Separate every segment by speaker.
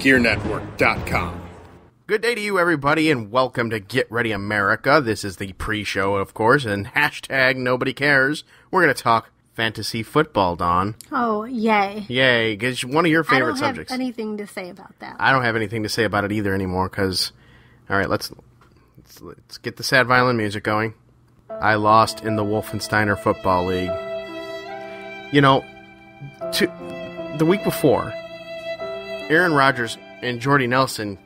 Speaker 1: GearNetwork.com.
Speaker 2: Good day to you, everybody, and welcome to Get Ready America. This is the pre-show, of course, and hashtag nobody cares. We're going to talk fantasy football, Dawn.
Speaker 3: Oh, yay.
Speaker 2: Yay, because one of your favorite subjects.
Speaker 3: I don't have anything to say about that.
Speaker 2: I don't have anything to say about it either anymore, because, all right, let's get the sad violin music going. I lost in the Wolfensteiner Football League. You know, the week before, Aaron Rodgers and Jordy Nelson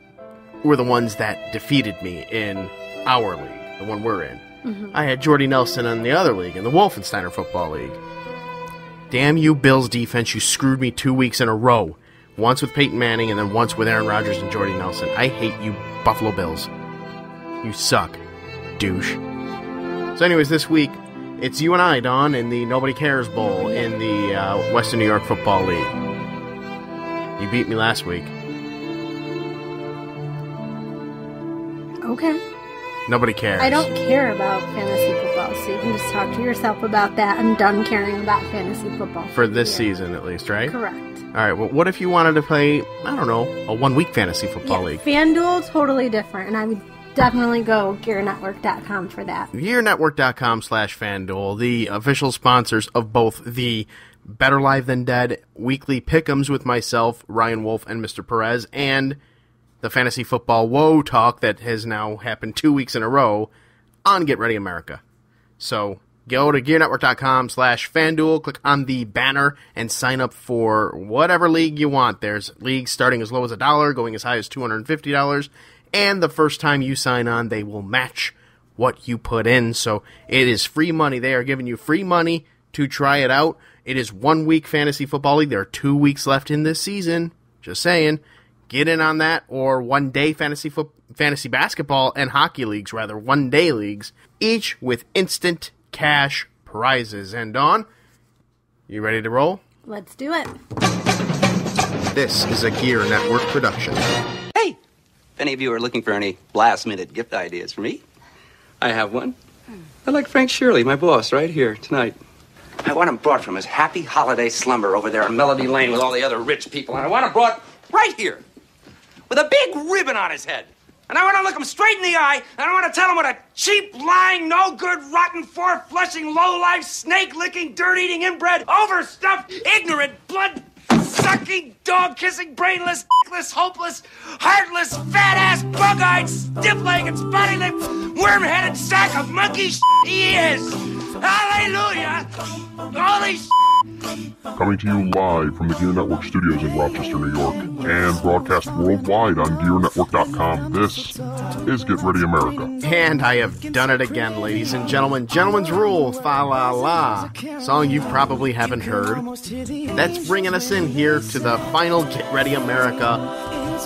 Speaker 2: were the ones that defeated me in our league, the one we're in. Mm-hmm. I had Jordy Nelson in the other league, in the Wolfensteiner Football League. Damn you, Bills defense, you screwed me 2 weeks in a row. Once with Peyton Manning and then once with Aaron Rodgers and Jordy Nelson. I hate you, Buffalo Bills. You suck, douche. So anyways, this week, it's you and I, Dawn, in the Nobody Cares Bowl in the Western New York Football League. You beat me last week.
Speaker 3: Okay.
Speaker 2: Nobody cares.
Speaker 3: I don't care about fantasy football, so you can just talk to yourself about that. I'm done caring about fantasy football.
Speaker 2: For this season, at least, right?
Speaker 3: Correct.
Speaker 2: All right, well, what if you wanted to play, I don't know, a one-week fantasy football league?
Speaker 3: FanDuel, totally different, and I would definitely go GearNetwork.com for that.
Speaker 2: GearNetwork.com/FanDuel, the official sponsors of both the Better Live Than Dead weekly pick'ems with myself, Ryan Wolf, and Mr. Perez, and the Fantasy Football Woe Talk that has now happened 2 weeks in a row on Get Ready America. So go to GearNetwork.com/FanDuel, click on the banner, and sign up for whatever league you want. There's leagues starting as low as $1, going as high as $250, and the first time you sign on, they will match what you put in. So it is free money. They are giving you free money to try it out. It is 1 week fantasy football league. There are 2 weeks left in this season. Just saying. Get in on that, or 1 day fantasy basketball and hockey leagues, rather 1 day leagues, each with instant cash prizes. And Dawn, you ready to roll?
Speaker 3: Let's do it.
Speaker 2: This is a Gear Network production.
Speaker 4: Hey, if any of you are looking for any last-minute gift ideas for me, I have one. I like Frank Shirley, my boss, right here tonight. I want him brought from his happy holiday slumber over there on Melody Lane with all the other rich people, and I want him brought right here with a big ribbon on his head. And I want to look him straight in the eye, and I want to tell him what a cheap, lying, no-good, rotten, four-flushing, low-life, snake-licking, dirt-eating, inbred, overstuffed, ignorant, blood-sucking, dog-kissing, brainless, dickless, hopeless, heartless, fat-ass, bug-eyed, stiff-legged, spotty-lipped, worm-headed sack of monkey shit he is. Hallelujah! Holy shit!
Speaker 5: Coming to you live from the Gear Network studios in Rochester, New York, and broadcast worldwide on GearNetwork.com. This is Get Ready America.
Speaker 2: And I have done it again, ladies and gentlemen. Gentlemen's Rule, Fa-La-La. Song you probably haven't heard. That's bringing us in here to the final Get Ready America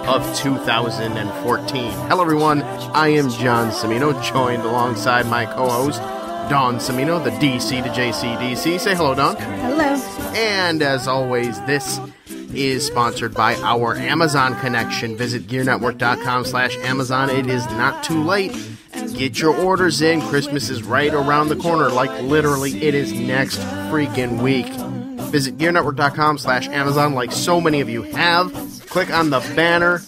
Speaker 2: of 2014. Hello, everyone. I am John Cimino, joined alongside my co-host, Dawn Cimino, the DC to JCDC. Say hello, Dawn.
Speaker 3: Hello.
Speaker 2: And as always, this is sponsored by our Amazon connection. Visit GearNetwork.com/Amazon. It is not too late. Get your orders in. Christmas is right around the corner. Like, literally, it is next freaking week. Visit GearNetwork.com/Amazon like so many of you have. Click on the banner.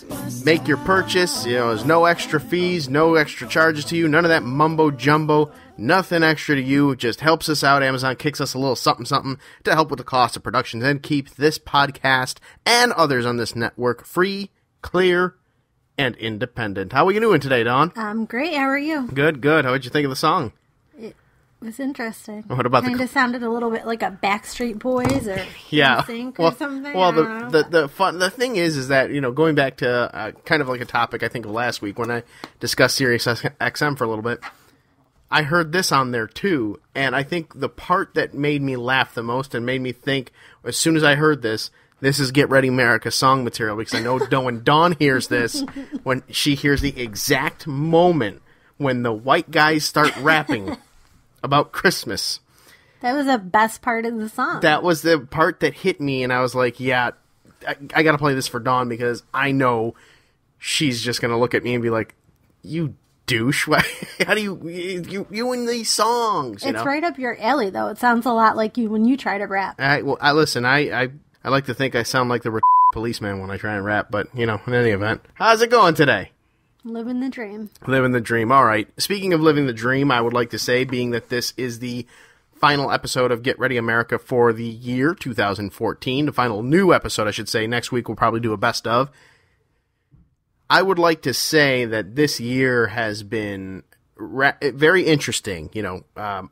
Speaker 2: Make your purchase. You know, there's no extra fees, no extra charges to you. None of that mumbo-jumbo. Nothing extra to you. It just helps us out. Amazon kicks us a little something to help with the cost of productions and keep this podcast and others on this network free, clear, and independent. How are you doing today, Dawn?
Speaker 3: I'm great. How are you?
Speaker 2: Good. How'd you think of the song?
Speaker 3: It was interesting.
Speaker 2: What about
Speaker 3: kind of sounded a little bit like a Backstreet Boys or NSYNC or something.
Speaker 2: Well, the thing is that, you know, going back to kind of like a topic I think of last week when I discussed Sirius XM for a little bit, I heard this on there too, and I think the part that made me laugh the most and made me think as soon as I heard this is Get Ready America song material, because I know when Dawn hears this, when she hears the exact moment when the white guys start rapping about Christmas.
Speaker 3: That was the best part of the song.
Speaker 2: That was the part that hit me, and I was like, yeah, I got to play this for Dawn because I know she's just going to look at me and be like, you douche. How do you in these songs? You
Speaker 3: it's
Speaker 2: know?
Speaker 3: Right up your alley, though. It sounds a lot like you when you try to rap.
Speaker 2: Listen, I like to think I sound like the policeman when I try and rap, but, in any event. How's it going today?
Speaker 3: Living the dream.
Speaker 2: Living the dream. All right. Speaking of living the dream, I would like to say, being that this is the final episode of Get Ready America for the year 2014, the final new episode, I should say. Next week we'll probably do a best of. I would like to say that this year has been very interesting.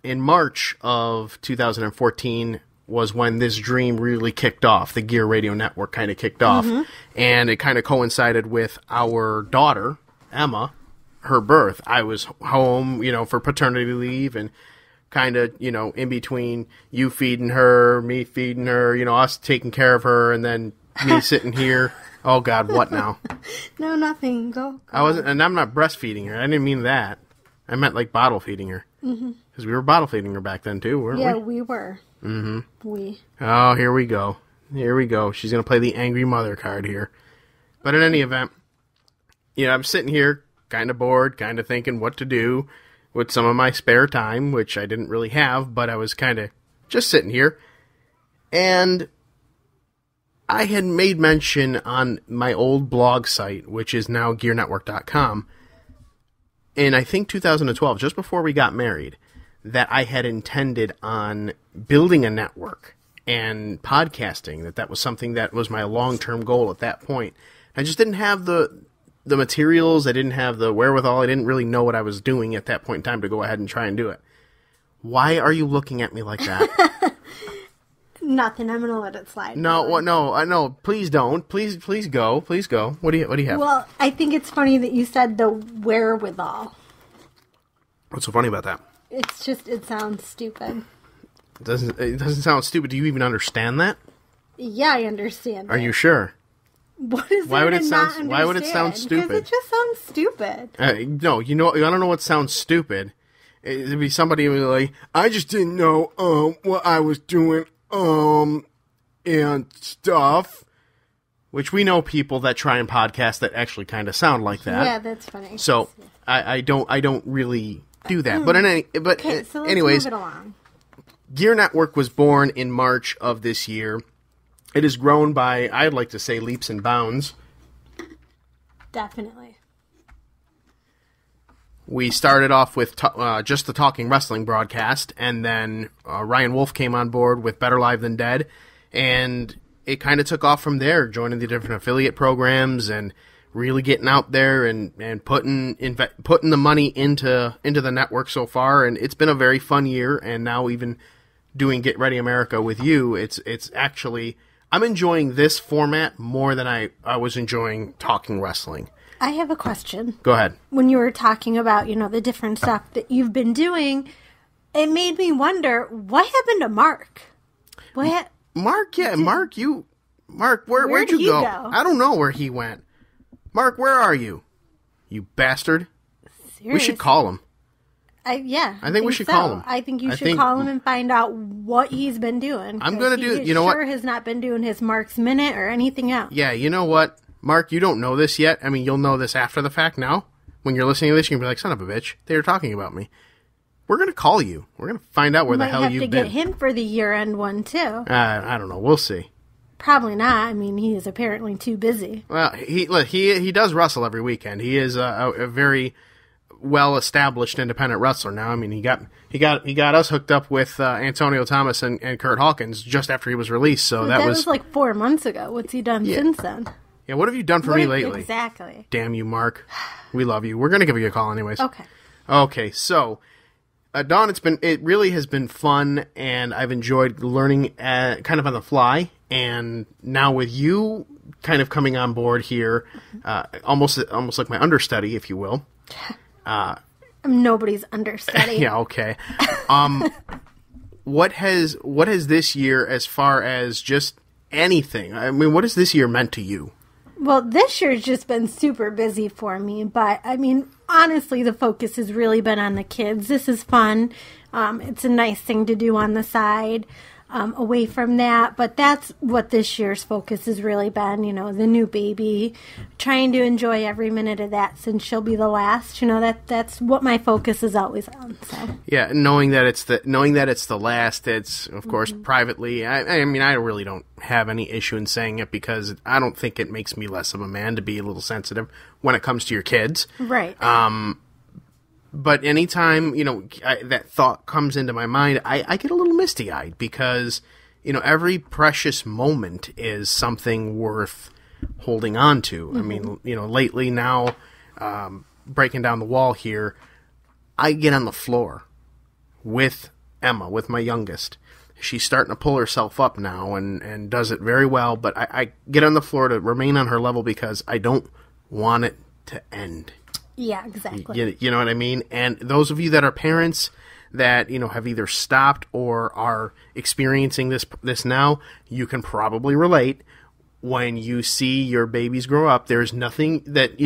Speaker 2: In March of 2014 was when this dream really kicked off. The Gear Radio Network kind of kicked off. Mm-hmm. And it kind of coincided with our daughter, Emma, her birth. I was home, for paternity leave and kind of, in between you feeding her, me feeding her, us taking care of her, and then me sitting here. Oh, God, what now?
Speaker 3: No, nothing. Go.
Speaker 2: I wasn't, and I'm not breastfeeding her. I didn't mean that. I meant like bottle feeding her. Mm-hmm. Because we were bottle feeding her back then, too, weren't we?
Speaker 3: Yeah, we were.
Speaker 2: Mm-hmm. Oh, here we go. Here we go. She's going to play the angry mother card here. But in any event, I'm sitting here kind of bored, kind of thinking what to do with some of my spare time, which I didn't really have, but I was kind of just sitting here. And I had made mention on my old blog site, which is now gearnetwork.com, in I think 2012, just before we got married, that I had intended on building a network and podcasting, that was something that was my long-term goal at that point. I just didn't have the materials, I didn't have the wherewithal, I didn't really know what I was doing at that point in time to go ahead and try and do it. Why are you looking at me like that?
Speaker 3: Nothing. I'm going to let it slide.
Speaker 2: No, please don't. Please go. Please go. What do you have?
Speaker 3: Well, I think it's funny that you said the wherewithal.
Speaker 2: What's so funny about that?
Speaker 3: It's just, it sounds stupid.
Speaker 2: It doesn't sound stupid. Do you even understand that?
Speaker 3: Yeah, I understand.
Speaker 2: Are you sure?
Speaker 3: What is
Speaker 2: why would it sound?
Speaker 3: understand?
Speaker 2: Why would it sound stupid?
Speaker 3: Because it just sounds stupid.
Speaker 2: No, I don't know what sounds stupid. It'd be somebody who was like, I just didn't know what I was doing and stuff. Which we know people that try and podcast that actually kind of sound like that.
Speaker 3: Yeah, that's funny.
Speaker 2: So I don't really do that. But
Speaker 3: okay, so let's
Speaker 2: anyways,
Speaker 3: move it along.
Speaker 2: Gear Network was born in March of this year. It has grown by, I'd like to say, leaps and bounds.
Speaker 3: Definitely.
Speaker 2: We started off with just the Talking Wrestling broadcast, and then Ryan Wolf came on board with Better Live Than Dead, and it kind of took off from there, joining the different affiliate programs and really getting out there and putting the money into the network so far, and it's been a very fun year. And now even doing Get Ready America with you, it's actually, I'm enjoying this format more than I was enjoying Talking Wrestling.
Speaker 3: I have a question.
Speaker 2: Go ahead.
Speaker 3: When you were talking about, the different stuff that you've been doing, it made me wonder, what happened to Mark?
Speaker 2: Mark, where'd you go? I don't know where he went. Mark, where are you? You bastard. Seriously? We should call him.
Speaker 3: I think
Speaker 2: we should call him.
Speaker 3: I think you should call him and find out what he's been doing.
Speaker 2: I'm going to do,
Speaker 3: what? Has not been doing his Mark's Minute or anything else.
Speaker 2: Yeah, you know what? Mark, you don't know this yet. I mean, you'll know this after the fact now. When you're listening to this, you're going to be like, son of a bitch, they were talking about me. We're going to call you. We're going to find out where the hell you've been.
Speaker 3: Might have to get him for the year-end one, too.
Speaker 2: I don't know. We'll see.
Speaker 3: Probably not. I mean, he is apparently too busy.
Speaker 2: Well, he does wrestle every weekend. He is a very well-established independent wrestler now. I mean, he got us hooked up with Antonio Thomas and Kurt Hawkins just after he was released. So that was
Speaker 3: like 4 months ago. What's he done since then?
Speaker 2: Yeah, what have you done for me lately?
Speaker 3: Exactly.
Speaker 2: Damn you, Mark. We love you. We're gonna give you a call anyways.
Speaker 3: Okay.
Speaker 2: So, Dawn, it really has been fun, and I've enjoyed learning kind of on the fly. And now with you kind of coming on board here, almost like my understudy, if you will.
Speaker 3: I'm nobody's understudy.
Speaker 2: Yeah, okay. What has this year, as far as just anything? I mean, what has this year meant to you?
Speaker 3: Well, this year's just been super busy for me, but I mean, honestly, the focus has really been on the kids. This is fun. It's a nice thing to do on the side. away from that. But that's what this year's focus has really been, the new baby, trying to enjoy every minute of that since she'll be the last. That's what my focus is always on. So
Speaker 2: yeah, knowing that it's the last, it's of course privately. I mean, I really don't have any issue in saying it because I don't think it makes me less of a man to be a little sensitive when it comes to your kids.
Speaker 3: Right.
Speaker 2: But anytime, that thought comes into my mind, I get a little misty-eyed because, every precious moment is something worth holding on to. I mean, lately now, breaking down the wall here, I get on the floor with Emma, with my youngest. She's starting to pull herself up now and does it very well, but I get on the floor to remain on her level because I don't want it to end.
Speaker 3: Yeah, exactly.
Speaker 2: You know what I mean? And those of you that are parents that, have either stopped or are experiencing this now, you can probably relate. When you see your babies grow up, there's nothing that,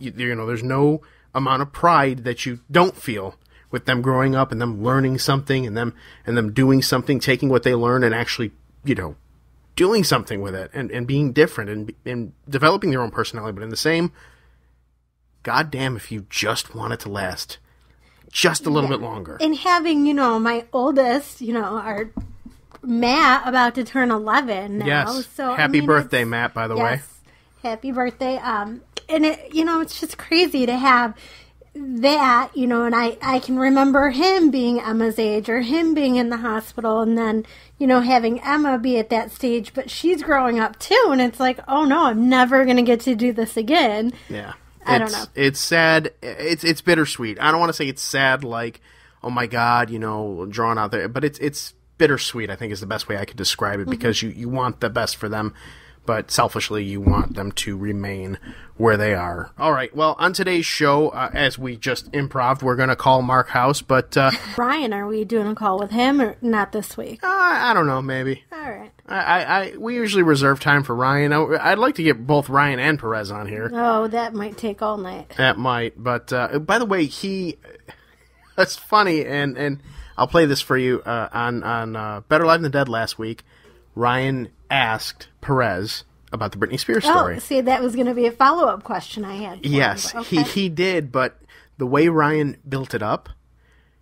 Speaker 2: there's no amount of pride that you don't feel with them growing up and them learning something and them doing something, taking what they learn and actually, doing something with it and being different and developing their own personality. But in the same, God damn if you just want it to last just a little bit longer.
Speaker 3: And having, my oldest, our Matt about to turn 11 now.
Speaker 2: Yes.
Speaker 3: So,
Speaker 2: Happy birthday, Matt, by the way.
Speaker 3: Happy birthday. And it, it's just crazy to have that, and I can remember him being Emma's age or him being in the hospital and then, having Emma be at that stage, but she's growing up too. And it's like, oh no, I'm never going to get to do this again.
Speaker 2: Yeah.
Speaker 3: I don't know.
Speaker 2: It's sad. It's bittersweet. I don't want to say it's sad like, oh my God, drawn out there. But it's bittersweet, I think is the best way I could describe it because you want the best for them. But selfishly, you want them to remain where they are. All right. Well, on today's show, as we just improv, we're going to call Marc Hauss. But
Speaker 3: Brian, are we doing a call with him or not this week?
Speaker 2: I don't know. Maybe.
Speaker 3: All right.
Speaker 2: We usually reserve time for Ryan. I'd like to get both Ryan and Perez on here.
Speaker 3: Oh, that might take all night.
Speaker 2: That might. But by the way, that's funny, and I'll play this for you on Better Live Than Dead last week. Ryan asked Perez about the Britney Spears story.
Speaker 3: Oh, see, that was going to be a follow-up question I had.
Speaker 2: Yes,
Speaker 3: okay.
Speaker 2: he did, but the way Ryan built it up,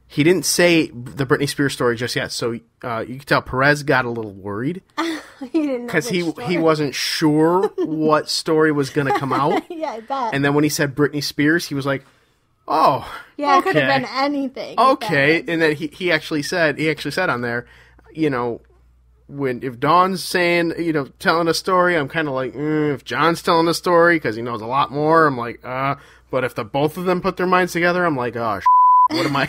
Speaker 2: he didn't say the Britney Spears story just yet, so you can tell Perez got a little worried.
Speaker 3: He didn't know
Speaker 2: because he wasn't sure what story was going to come out.
Speaker 3: Yeah, I bet.
Speaker 2: And then when he said Britney Spears, he was like, oh,
Speaker 3: yeah,
Speaker 2: okay.
Speaker 3: It could have been anything.
Speaker 2: Okay, and then he actually said on there, if Dawn's saying, telling a story, I'm kind of like, if John's telling a story, because he knows a lot more, I'm like, but if the both of them put their minds together, I'm like, oh, what am I,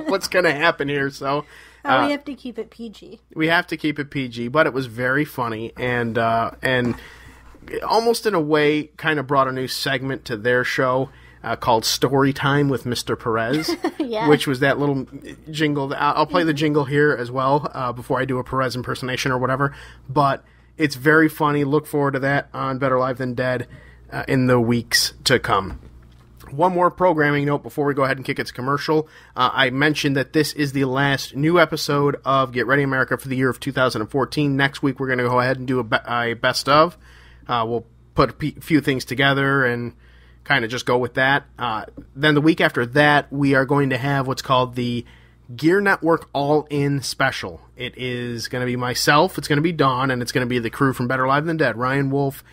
Speaker 2: what's going to happen here? So,
Speaker 3: we have to keep it PG.
Speaker 2: We have to keep it PG, but it was very funny, and almost in a way kind of brought a new segment to their show, called Story Time with Mr. Perez,
Speaker 3: yeah.
Speaker 2: Which was that little jingle. I'll play the jingle here as well before I do a Perez impersonation or whatever. But it's very funny. Look forward to that on Better Live Than Dead in the weeks to come. One more programming note before we go ahead and kick it to commercial. I mentioned that this is the last new episode of Get Ready America for the year of 2014. Next week we're going to go ahead and do a best of. We'll put a few things together and kind of just go with that. Then the week after that, we are going to have what's called the Gear Network All-In Special. It is going to be myself, it's going to be Dawn, and it's going to be the crew from Better Live Than Dead, Ryan Wolf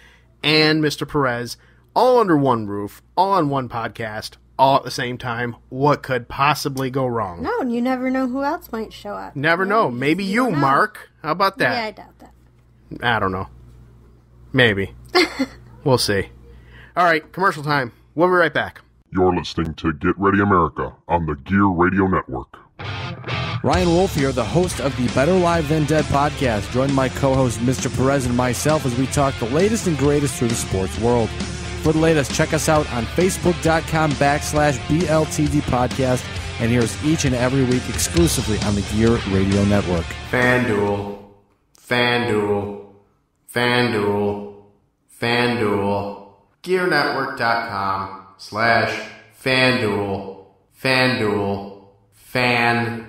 Speaker 2: and Mr. Perez, all under one roof, all on one podcast, all at the same time. What could possibly go wrong?
Speaker 3: No, and you never know who else might show up.
Speaker 2: Never know. Maybe you, Mark. How about that?
Speaker 3: Yeah, I doubt that.
Speaker 2: I don't know. Maybe. We'll see. All right, commercial time. We'll be right back.
Speaker 5: You're listening to Get Ready America on the Gear Radio Network.
Speaker 1: Ryan Wolf here, the host of the Better Live Than Dead podcast. Join my co-host, Mr. Perez, and myself as we talk the latest and greatest through the sports world. For the latest, check us out on Facebook.com/BLTD podcast, and hear us each and every week exclusively on the Gear Radio Network.
Speaker 2: FanDuel. FanDuel. FanDuel. FanDuel. GearNetwork.com/FanDuel. FanDuel. FanDuel.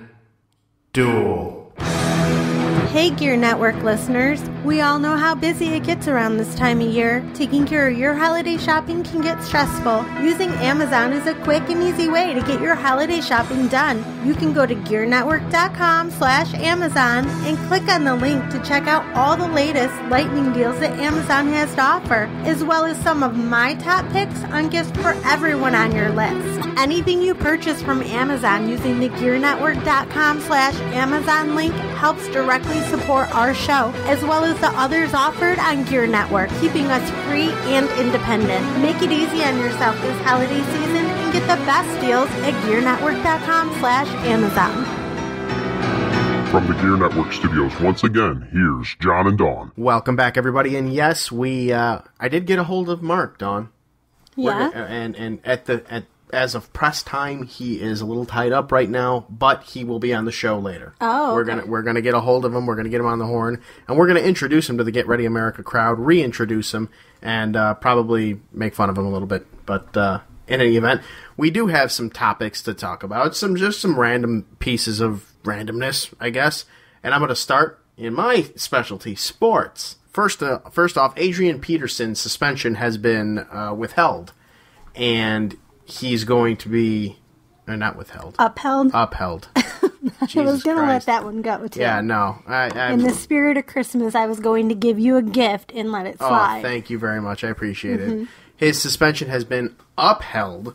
Speaker 3: Hey Gear Network listeners, we all know how busy it gets around this time of year. Taking care of your holiday shopping can get stressful. Using Amazon is a quick and easy way to get your holiday shopping done. You can go to gearnetwork.com/Amazon and click on the link to check out all the latest lightning deals that Amazon has to offer, as well as some of my top picks on gifts for everyone on your list. Anything you purchase from Amazon using the gearnetwork.com/Amazon link helps directly support our show, as well as the others offered on Gear Network, keeping us free and independent. Make it easy on yourself this holiday season and get the best deals at gearnetwork.com/Amazon.
Speaker 5: From the Gear Network studios, once again, here's John and Dawn.
Speaker 2: Welcome back, everybody. And yes, I did get a hold of Marc, Dawn.
Speaker 3: Yeah.
Speaker 2: And as of press time, he is a little tied up right now, but he will be on the show later.
Speaker 3: Oh, okay.
Speaker 2: We're gonna get a hold of him. We're gonna get him on the horn, and we're gonna introduce him to the Get Ready America crowd, reintroduce him, and probably make fun of him a little bit. But in any event, we do have some topics to talk about. Some random pieces of randomness, I guess. And I'm gonna start in my specialty, sports. First off, Adrian Peterson's suspension has been withheld, and he's going to be not withheld.
Speaker 3: Upheld.
Speaker 2: I
Speaker 3: was going to let that one go, too.
Speaker 2: Yeah, no.
Speaker 3: In the spirit of Christmas, I was going to give you a gift and let it slide.
Speaker 2: Oh, thank you very much. I appreciate it. His suspension has been upheld.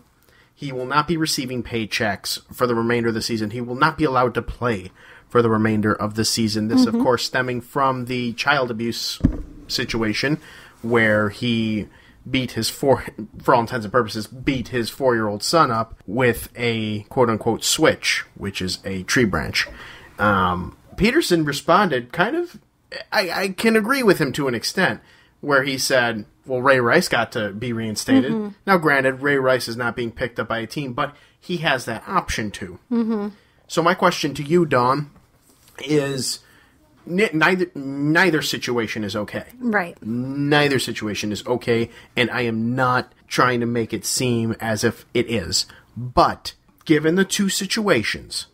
Speaker 2: He will not be receiving paychecks for the remainder of the season. He will not be allowed to play for the remainder of the season. This, of course, stemming from the child abuse situation where he beat for all intents and purposes, beat his 4-year-old son up with a quote-unquote switch, which is a tree branch. Peterson responded kind of, I can agree with him to an extent, where he said, well, Ray Rice got to be reinstated. Now, granted, Ray Rice is not being picked up by a team, but he has that option to. So my question to you, Dawn, is neither situation is okay.
Speaker 3: Right.
Speaker 2: Neither situation is okay, and I am not trying to make it seem as if it is. But given the two situations,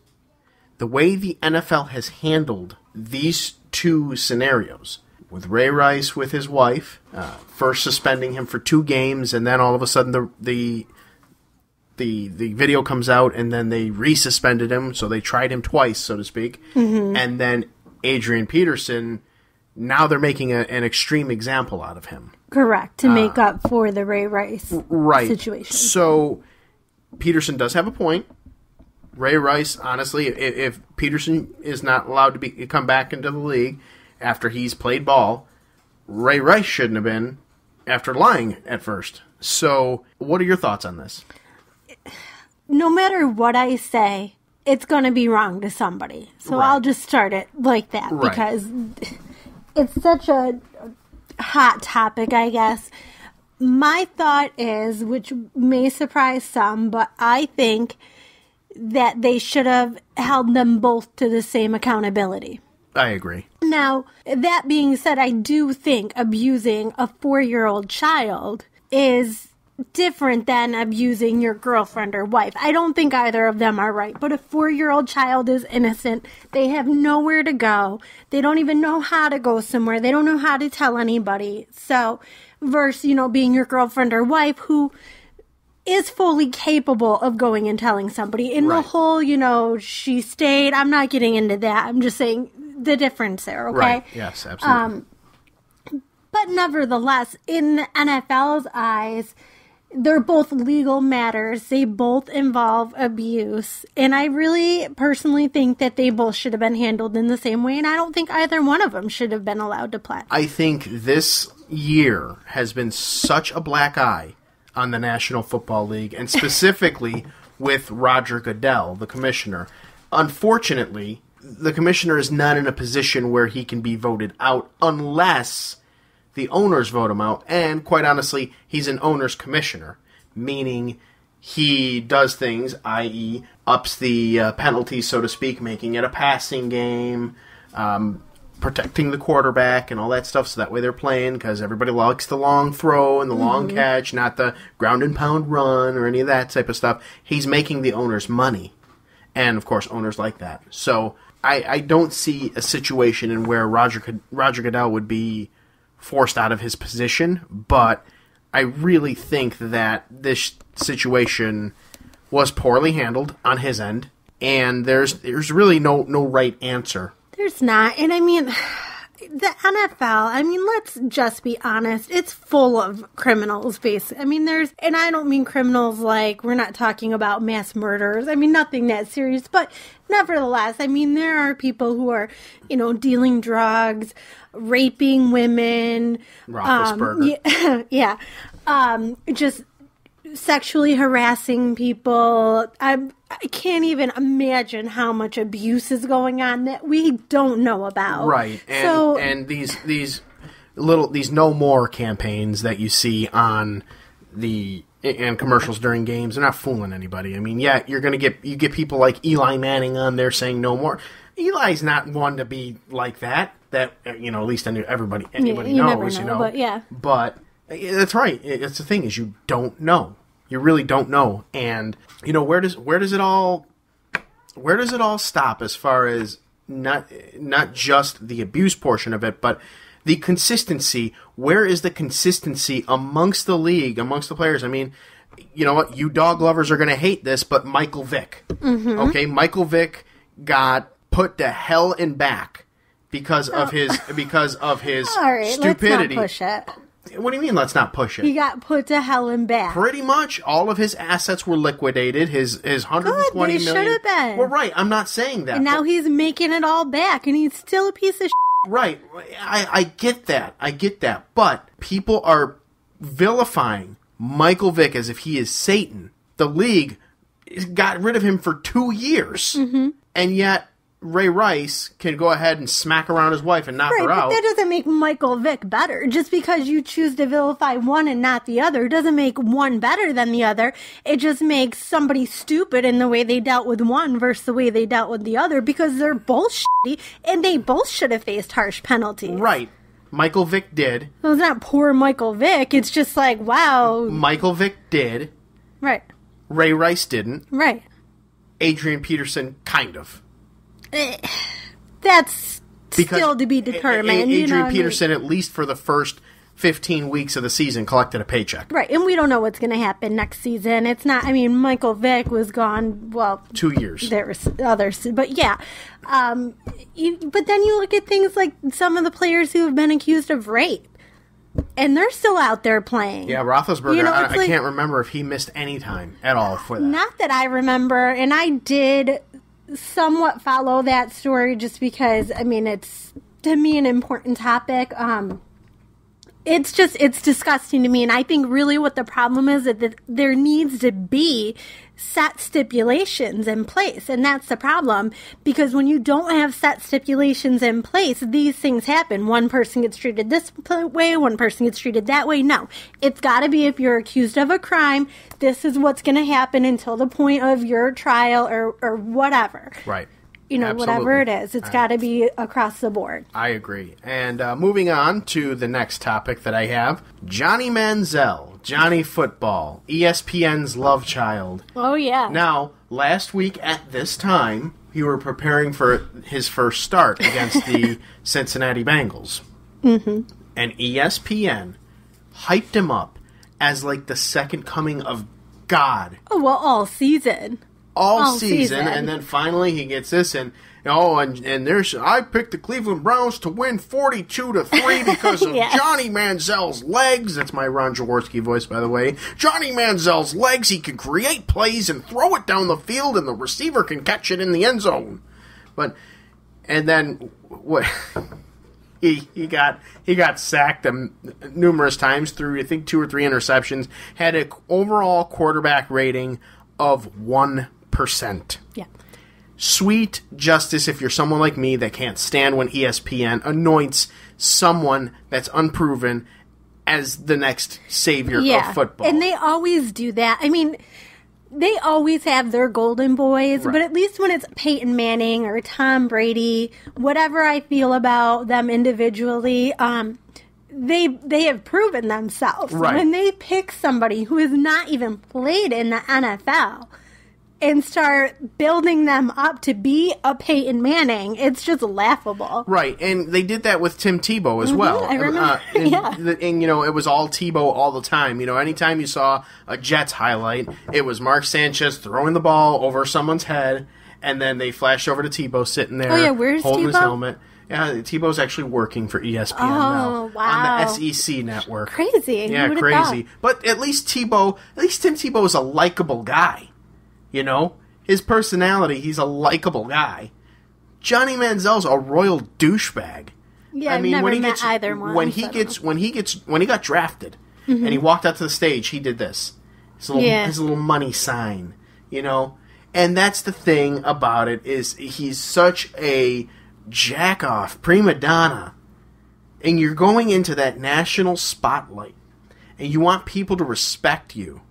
Speaker 2: the way the NFL has handled these two scenarios, with Ray Rice with his wife, first suspending him for 2 games, and then all of a sudden the video comes out, and then they resuspended him, so they tried him twice, so to speak, and then Adrian Peterson, now they're making an extreme example out of him.
Speaker 3: Correct, to make up for the Ray Rice situation.
Speaker 2: So Peterson does have a point. Ray Rice, honestly, if Peterson is not allowed to come back into the league after he's played ball, Ray Rice shouldn't have been after lying at first. So what are your thoughts on this?
Speaker 3: No matter what I say, it's going to be wrong to somebody. So
Speaker 2: Right.
Speaker 3: I'll just start it like that because it's such a hot topic, I guess. My thought is, which may surprise some, but I think that they should have held them both to the same accountability.
Speaker 2: I agree.
Speaker 3: Now, that being said, I do think abusing a 4-year-old child is different than abusing your girlfriend or wife. I don't think either of them are right, but a 4-year-old child is innocent. They have nowhere to go. They don't even know how to go somewhere. They don't know how to tell anybody. So, versus, being your girlfriend or wife who is fully capable of going and telling somebody. In the whole, she stayed, I'm not getting into that. I'm just saying the difference there, okay?
Speaker 2: Right, yes, absolutely.
Speaker 3: But nevertheless, in the NFL's eyes, they're both legal matters. They both involve abuse. And I really personally think that they both should have been handled in the same way. And I don't think either one of them should have been allowed to play.
Speaker 2: I think this year has been such a black eye on the National Football League, and specifically with Roger Goodell, the commissioner. Unfortunately, the commissioner is not in a position where he can be voted out unless the owners vote him out, and quite honestly, he's an owner's commissioner, meaning he does things, i.e. ups the penalties, so to speak, making it a passing game, protecting the quarterback and all that stuff, so that way they're playing, because everybody likes the long throw and the long catch, not the ground and pound run or any of that type of stuff. He's making the owners money, and of course owners like that. So I don't see a situation in where Roger Goodell would be forced out of his position, but I really think that this situation was poorly handled on his end, and there's really no right answer.
Speaker 3: There's not, and I mean, the NFL, I mean, let's just be honest, it's full of criminals, basically. I mean, and I don't mean criminals like, we're not talking about mass murders. I mean, nothing that serious, but nevertheless, I mean, there are people who are, dealing drugs, raping women.
Speaker 2: Roethlisberger.
Speaker 3: Yeah. Just sexually harassing people. I can't even imagine how much abuse is going on that we don't know about.
Speaker 2: Right. And these no more campaigns that you see on and commercials during games, they're not fooling anybody. I mean, yeah, you get people like Eli Manning on there saying no more. Eli's not one to be like that. That at least anybody knows.
Speaker 3: Never know, but yeah.
Speaker 2: But that's right. It's the thing is you don't know. You really don't know. And where does it all stop as far as not just the abuse portion of it, but the consistency. Where is the consistency amongst the league, amongst the players? I mean, you know what? You dog lovers are going to hate this, but Michael Vick. Mm-hmm. Okay, Michael Vick got put to hell and back because of his
Speaker 3: All right,
Speaker 2: stupidity.
Speaker 3: Let's not push it.
Speaker 2: What do you mean, let's not push it?
Speaker 3: He got put to hell and back.
Speaker 2: Pretty much. All of his assets were liquidated. His $120
Speaker 3: Good, they
Speaker 2: million.
Speaker 3: should have been.
Speaker 2: Well, right. I'm not saying that.
Speaker 3: And now he's making it all back, and he's still a piece of shit.
Speaker 2: Right. I get that. But people are vilifying Michael Vick as if he is Satan. The league got rid of him for 2 years. Mm-hmm. And yet Ray Rice can go ahead and smack around his wife and knock her out.
Speaker 3: But that doesn't make Michael Vick better. Just because you choose to vilify one and not the other doesn't make one better than the other. It just makes somebody stupid in the way they dealt with one versus the way they dealt with the other, because they're both shitty and they both should have faced harsh penalties.
Speaker 2: Right. Michael Vick did.
Speaker 3: So it's not poor Michael Vick. It's just like, wow.
Speaker 2: Michael Vick did.
Speaker 3: Right.
Speaker 2: Ray Rice didn't.
Speaker 3: Right.
Speaker 2: Adrian Peterson, kind of.
Speaker 3: That's still to be determined.
Speaker 2: Adrian Peterson, at least for the first 15 weeks of the season, collected a paycheck.
Speaker 3: Right, and we don't know what's going to happen next season. It's not, I mean, Michael Vick was gone,
Speaker 2: 2 years.
Speaker 3: There was others, but yeah. But then you look at things like some of the players who have been accused of rape, and they're still out there playing.
Speaker 2: Yeah, Roethlisberger, I can't remember if he missed any time at all for that. Not
Speaker 3: that I remember, and I did somewhat follow that story just because, I mean, it's, to me, an important topic. It's disgusting to me, and I think really what the problem is that there needs to be set stipulations in place, and that's the problem, because when you don't have set stipulations in place, these things happen. One person gets treated this way, one person gets treated that way. No, it's got to be, if you're accused of a crime, this is what's going to happen until the point of your trial or whatever.
Speaker 2: Right.
Speaker 3: Absolutely. Whatever it is, it's got to be across the board.
Speaker 2: I agree. And moving on to the next topic that I have, Johnny Manziel, Johnny Football, ESPN's love child.
Speaker 3: Oh, yeah.
Speaker 2: Now, last week at this time, you were preparing for his first start against the Cincinnati Bengals. Mm-hmm. And ESPN hyped him up as like the second coming of God.
Speaker 3: Oh, well, all season.
Speaker 2: All season, and then finally he gets this, and there's, I picked the Cleveland Browns to win 42-3 because of
Speaker 3: yes.
Speaker 2: Johnny Manziel's legs. That's my Ron Jaworski voice, by the way. Johnny Manziel's legs, he can create plays and throw it down the field, and the receiver can catch it in the end zone. And then what? He got sacked numerous times through, I think, 2 or 3 interceptions. Had an overall quarterback rating of 1%.
Speaker 3: Yeah.
Speaker 2: Sweet justice if you're someone like me that can't stand when ESPN anoints someone that's unproven as the next savior of football.
Speaker 3: And they always do that. I mean, they always have their golden boys, right. But at least when it's Peyton Manning or Tom Brady, whatever I feel about them individually, they have proven themselves.
Speaker 2: Right.
Speaker 3: When they pick somebody who has not even played in the NFL, and start building them up to be a Peyton Manning. It's just laughable.
Speaker 2: Right, and they did that with Tim Tebow as well.
Speaker 3: I remember.
Speaker 2: And, you know, it was all Tebow all the time. You know, anytime you saw a Jets highlight, it was Mark Sanchez throwing the ball over someone's head, and then they flashed over to Tebow sitting there
Speaker 3: where's
Speaker 2: holding
Speaker 3: Tebow?
Speaker 2: his helmet. Yeah, Tebow's actually working for ESPN now
Speaker 3: wow.
Speaker 2: on the SEC network.
Speaker 3: Crazy.
Speaker 2: Yeah, crazy. But at least Tim Tebow is a likable guy. You know, his personality, he's a likable guy. Johnny Manziel's a royal douchebag.
Speaker 3: Yeah, I've never met either one.
Speaker 2: When he got drafted and he walked out to the stage, he did this. His little money sign, you know? And that's the thing about it, is he's such a jack-off, prima donna. And you're going into that national spotlight, and you want people to respect you.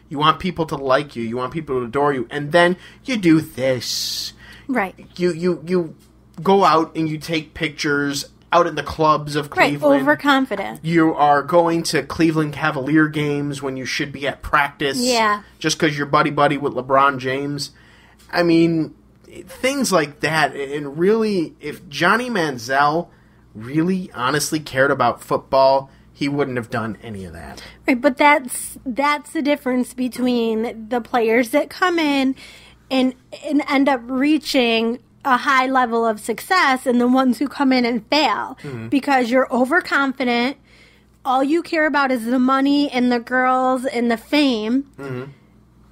Speaker 2: You want people to like you. You want people to adore you. And then you do this.
Speaker 3: Right.
Speaker 2: You go out and you take pictures out in the clubs of Cleveland.
Speaker 3: Right, overconfident.
Speaker 2: You are going to Cleveland Cavalier games when you should be at practice.
Speaker 3: Yeah.
Speaker 2: Just because you're buddy-buddy with LeBron James. I mean, things like that. And really, if Johnny Manziel really honestly cared about football, he wouldn't have done any of that.
Speaker 3: Right, but that's the difference between the players that come in and end up reaching a high level of success and the ones who come in and fail. Mm-hmm. Because you're overconfident, all you care about is the money and the girls and the fame. Mm-hmm.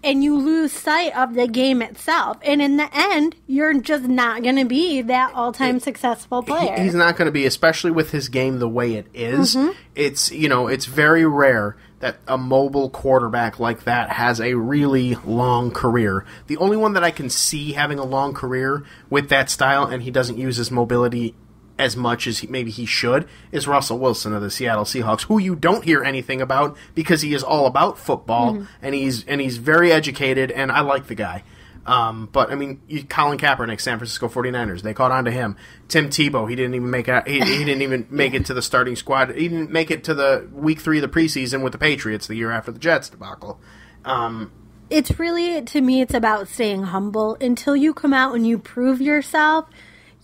Speaker 3: And you lose sight of the game itself. And in the end, you're just not going to be that all-time successful player.
Speaker 2: He's not going to be, especially with his game the way it is. Mm-hmm. It's very rare that a mobile quarterback like that has a really long career. The only one that I can see having a long career with that style, and he doesn't use his mobility as much as maybe he should, is Russell Wilson of the Seattle Seahawks, who you don't hear anything about because he is all about football, mm-hmm. and he's very educated, and I like the guy. But I mean, Colin Kaepernick, San Francisco 49ers, they caught on to him. Tim Tebow, he didn't even make it. He didn't even make it to the starting squad. He didn't make it to the week 3 of the preseason with the Patriots the year after the Jets debacle.
Speaker 3: It's really, to me, it's about staying humble. Until you come out and you prove yourself,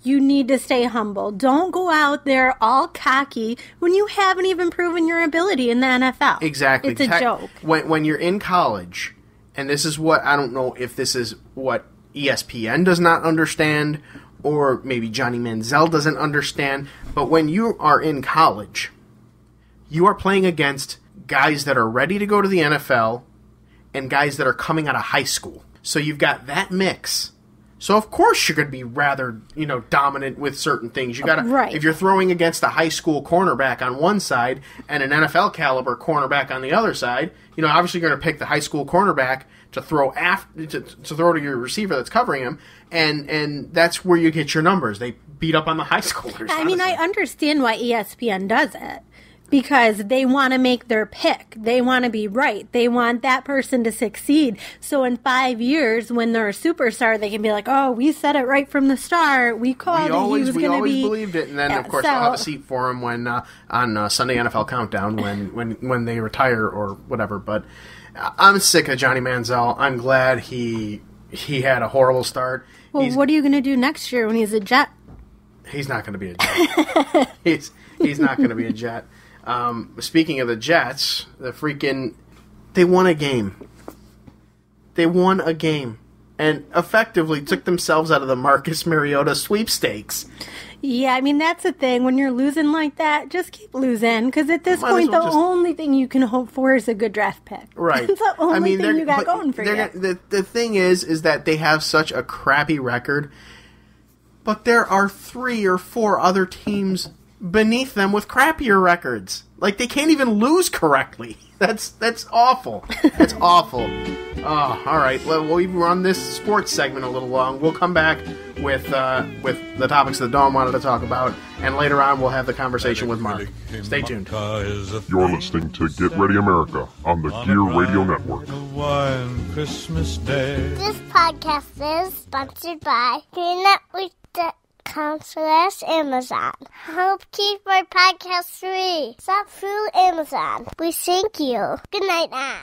Speaker 3: you need to stay humble. Don't go out there all cocky when you haven't even proven your ability in the NFL.
Speaker 2: Exactly.
Speaker 3: It's a joke.
Speaker 2: When you're in college, and this is what, I don't know if this is what ESPN does not understand, or maybe Johnny Manziel doesn't understand, but when you are in college, you are playing against guys that are ready to go to the NFL and guys that are coming out of high school. So you've got that mix. So of course you're going to be rather, dominant with certain things. You got to,
Speaker 3: right.
Speaker 2: If you're throwing against a high school cornerback on one side and an NFL caliber cornerback on the other side, obviously you're going to pick the high school cornerback to throw to throw to your receiver that's covering him, and that's where you get your numbers. They beat up on the high schoolers.
Speaker 3: I mean, I understand why ESPN does it. Because they want to make their pick. They want to be right. They want that person to succeed. So in 5 years, when they're a superstar, they can be like, oh, we said it right from the start. We called it. He was going to be.
Speaker 2: We always believed it. And then, of course, I'll have a seat for him when on Sunday NFL Countdown when they retire or whatever. But I'm sick of Johnny Manziel. I'm glad he had a horrible start.
Speaker 3: Well, what are you going to do next year when he's a Jet?
Speaker 2: He's not going to be a Jet. he's not going to be a Jet. Speaking of the Jets, they won a game. They won a game and effectively took themselves out of the Marcus Mariota sweepstakes.
Speaker 3: Yeah, I mean, that's the thing. When you're losing like that, just keep losing. Because at this point, the only thing you can hope for is a good draft pick.
Speaker 2: Right.
Speaker 3: It's the only thing you got going for you.
Speaker 2: The thing is that they have such a crappy record, but there are 3 or 4 other teams beneath them with crappier records. Like, they can't even lose correctly. That's awful. That's awful. Oh, all right. Well, we've run this sports segment a little long. We'll come back with the topics that Dawn wanted to talk about, and later on we'll have the conversation with Mark. Stay tuned.
Speaker 5: You're listening to Get Ready America on the Gear Radio Network.
Speaker 6: This podcast is sponsored by Gear Network. Amazon. Help keep our podcast free. Stop through Amazon. We thank you. Good night now.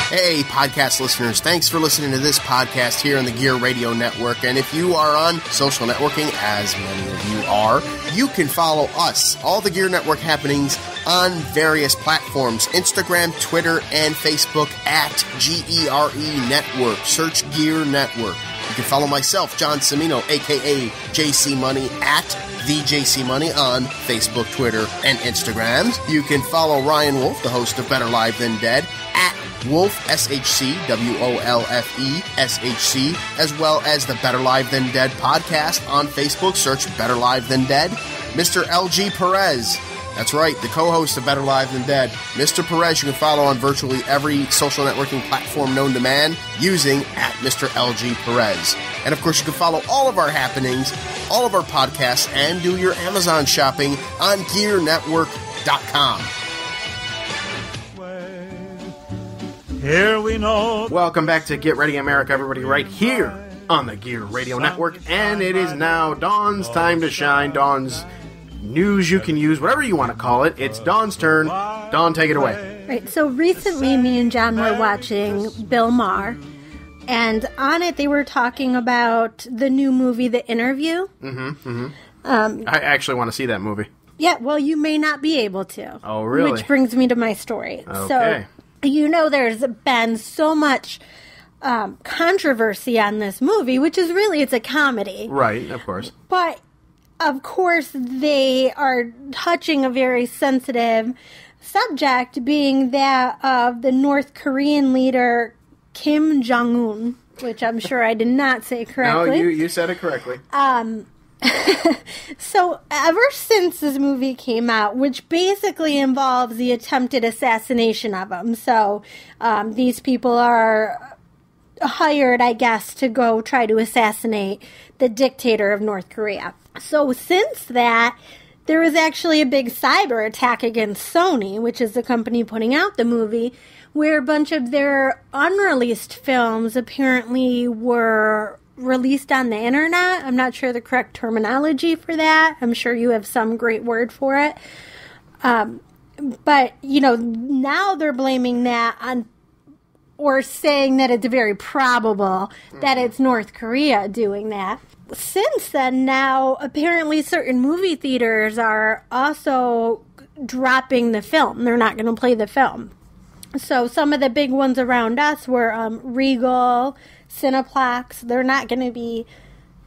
Speaker 7: Hey, podcast listeners, thanks for listening to this podcast here on the Gear Radio Network. And if you are on social networking, as many of you are, you can follow us, all the Gear Network happenings, on various platforms, Instagram, Twitter, and Facebook at GERE Network. Search Gear Network. You can follow myself, John Cimino, a.k.a. JC Money, at the JC Money on Facebook, Twitter, and Instagram. You can follow Ryan Wolf, the host of Better Live Than Dead, at Wolf, SHC, WOLFE, SHC, as well as the Better Live Than Dead podcast on Facebook. Search Better Live Than Dead. Mr. LG Perez, that's right, the co-host of Better Live Than Dead. Mr. Perez, you can follow on virtually every social networking platform known to man using at Mr. LG Perez. And of course, you can follow all of our happenings, all of our podcasts, and do your Amazon shopping on GearNetwork.com.
Speaker 8: Here we know.
Speaker 2: Welcome back to Get Ready America, everybody, right here on the Gear Radio Network. And it is now Dawn's time to shine. Dawn's news you can use, whatever you want to call it. It's Dawn's turn. Dawn, take it away.
Speaker 3: Right, so recently me and John were watching Bill Maher, and on it they were talking about the new movie, The Interview.
Speaker 2: I actually want to see that movie.
Speaker 3: Yeah, well, you may not be able to.
Speaker 2: Oh, really?
Speaker 3: Which brings me to my story.
Speaker 2: Okay.
Speaker 3: So, you know, there's been so much controversy on this movie, which is really, it's a comedy.
Speaker 2: Right, of course.
Speaker 3: But, of course, they are touching a very sensitive subject, being that of the North Korean leader Kim Jong-un, which I'm sure I did not say correctly.
Speaker 2: No, you said it correctly.
Speaker 3: So, ever since this movie came out, which basically involves the attempted assassination of him, so these people are hired, I guess, to go try to assassinate the dictator of North Korea. So since that, there was actually a big cyber attack against Sony, which is the company putting out the movie, where a bunch of their unreleased films apparently were released on the internet. I'm not sure the correct terminology for that. I'm sure you have some great word for it. But, you know, now they're blaming that on, or saying that it's very probable that it's North Korea doing that. Since then, now, apparently certain movie theaters are also dropping the film. They're not going to play the film. So some of the big ones around us were Regal, Cineplex. They're not going to be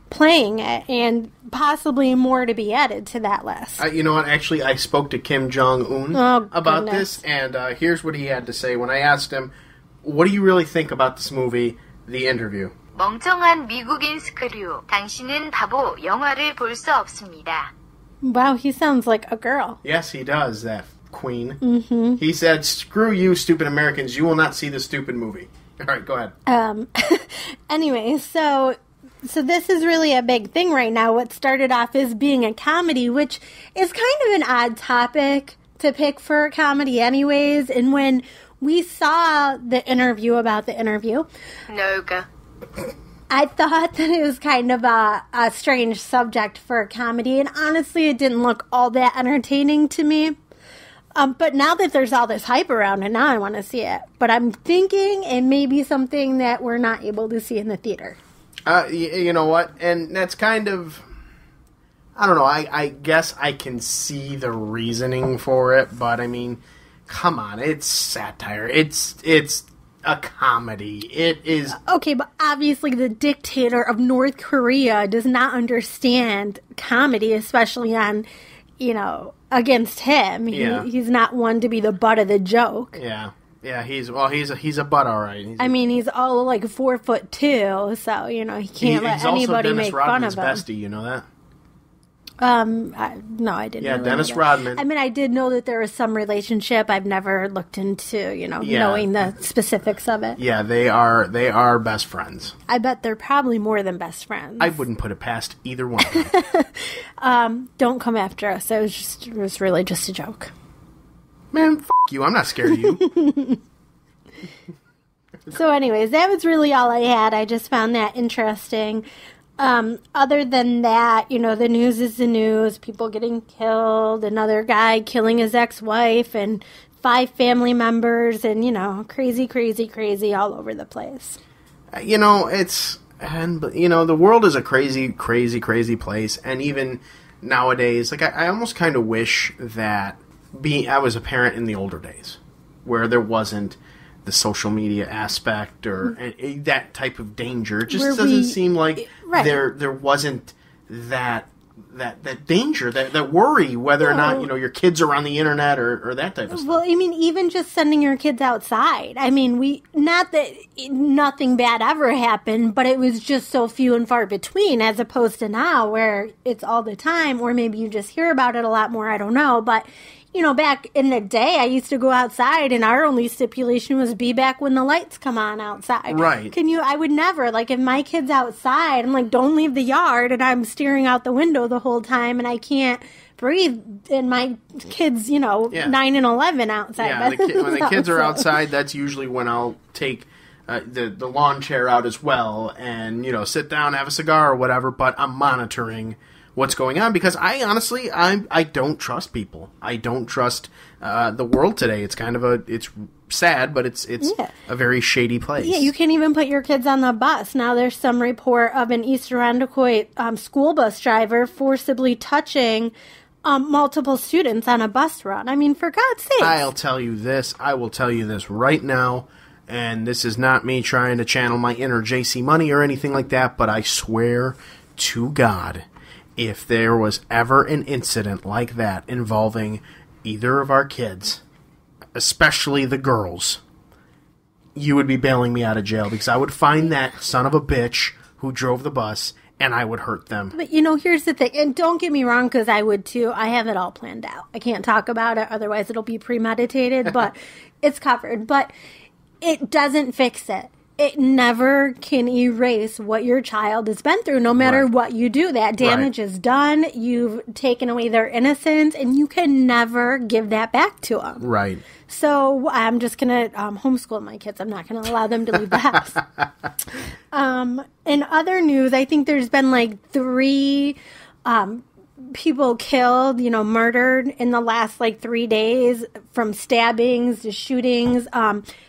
Speaker 3: playing it, and possibly more to be added to that list.
Speaker 2: You know what? Actually, I spoke to Kim Jong-un about this, and here's what he had to say when I asked him, what do you really think about this movie, The Interview?
Speaker 9: 멍청한 미국인 스크류. 당신은 바보. 영화를 볼 수 없습니다.
Speaker 3: Wow, he sounds like a girl.
Speaker 2: Yes, he does, that queen. Mm-hmm. He said, screw you, stupid Americans. You will not see this stupid movie. All right, go ahead.
Speaker 3: Anyway, so this is really a big thing right now. What started off as being a comedy, which is kind of an odd topic to pick for a comedy anyways. And when we saw the interview about The Interview, I thought that it was kind of a strange subject for a comedy. And honestly, it didn't look all that entertaining to me. But now that there's all this hype around it, now I want to see it. But I'm thinking it may be something that we're not able to see in the theater.
Speaker 2: You know what? And that's kind of, I don't know, I guess I can see the reasoning for it, but I mean, come on, it's satire. It's a comedy. It is...
Speaker 3: Okay, but obviously the dictator of North Korea does not understand comedy, especially on, you know, against him. He's not one to be the butt of the joke.
Speaker 2: Yeah, he's a butt, all right.
Speaker 3: He's all like 4'2", so you know he can't let anybody make fun of him.
Speaker 2: He's bestie, you know that?
Speaker 3: No, I didn't.
Speaker 2: Yeah,
Speaker 3: know
Speaker 2: Dennis
Speaker 3: that.
Speaker 2: Rodman.
Speaker 3: I mean, I did know that there was some relationship. I've never looked into, knowing the specifics of it.
Speaker 2: Yeah, they are best friends.
Speaker 3: I bet they're probably more than best friends.
Speaker 2: I wouldn't put it past either one of them.
Speaker 3: Don't come after us. It was really just a joke.
Speaker 2: Man, you. I'm not scared of you.
Speaker 3: So anyways, that was really all I had. I just found that interesting. Other than that, the news is the news. People getting killed, another guy killing his ex-wife, and 5 family members and, crazy, crazy, crazy all over the place.
Speaker 2: The world is a crazy, crazy, crazy place. And even nowadays, I almost kind of wish that I was a parent in the older days where there wasn't the social media aspect or that type of danger. It just doesn't seem like there wasn't that danger, that worry, whether or not, your kids are on the internet or that type of stuff.
Speaker 3: Well, even just sending your kids outside. Not that nothing bad ever happened, but it was just so few and far between as opposed to now where it's all the time, or maybe you just hear about it a lot more. I don't know. But, back in the day, I used to go outside and our only stipulation was be back when the lights come on outside.
Speaker 2: Right.
Speaker 3: I would never, if my kid's outside, I'm like, don't leave the yard, and I'm staring out the window the whole time and I can't breathe, and my kids, 9 and 11 outside.
Speaker 2: Yeah, when the kids are outside, that's usually when I'll take the lawn chair out as well and, sit down, have a cigar or whatever, but I'm monitoring what's going on because I honestly don't trust people. I don't trust the world today. It's kind of it's sad, but it's a very shady place.
Speaker 3: Yeah, you can't even put your kids on the bus. Now there's some report of an East Irondequoit school bus driver forcibly touching multiple students on a bus run. For God's sake.
Speaker 2: I will tell you this right now, and this is not me trying to channel my inner JC Money or anything like that, but I swear to God, if there was ever an incident like that involving either of our kids, especially the girls, you would be bailing me out of jail because I would find that son of a bitch who drove the bus and I would hurt them.
Speaker 3: But, here's the thing, and don't get me wrong, because I would too. I have it all planned out. I can't talk about it, otherwise it'll be premeditated, but it's covered. But it doesn't fix it. It never can erase what your child has been through, no matter what you do. That damage is done. You've taken away their innocence, and you can never give that back to them.
Speaker 2: Right.
Speaker 3: So I'm just going to homeschool my kids. I'm not going to allow them to leave the house. In other news, I think there's been 3 people killed, murdered in the last 3 days, from stabbings to shootings.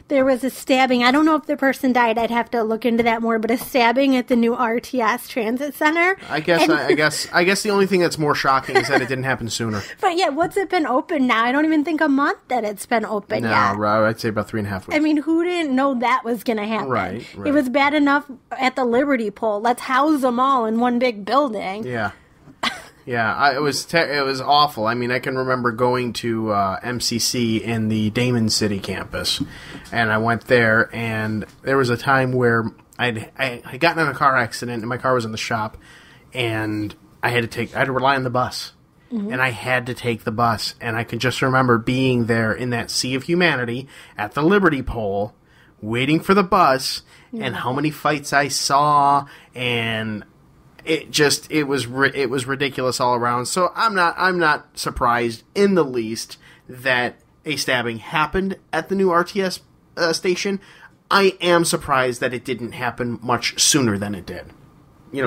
Speaker 3: There was a stabbing. I don't know if the person died. I'd have to look into that more. But a stabbing at the new RTS Transit Center.
Speaker 2: I guess the only thing that's more shocking is that it didn't happen sooner.
Speaker 3: But yeah, what's it been open now? I don't even think a month that it's been open yet.
Speaker 2: No, I'd say about 3.5 weeks.
Speaker 3: Who didn't know that was going to happen?
Speaker 2: Right.
Speaker 3: It was bad enough at the Liberty Pole. Let's house them all in one big building.
Speaker 2: Yeah. Yeah, it was awful. I can remember going to MCC in the Damon City campus, and I went there, and there was a time where I had gotten in a car accident, and my car was in the shop, and I had to rely on the bus, and I had to take the bus, and I can just remember being there in that sea of humanity at the Liberty Pole, waiting for the bus, and how many fights I saw, and it was ridiculous all around. So I'm not surprised in the least that a stabbing happened at the new RTS station. I am surprised that it didn't happen much sooner than it did.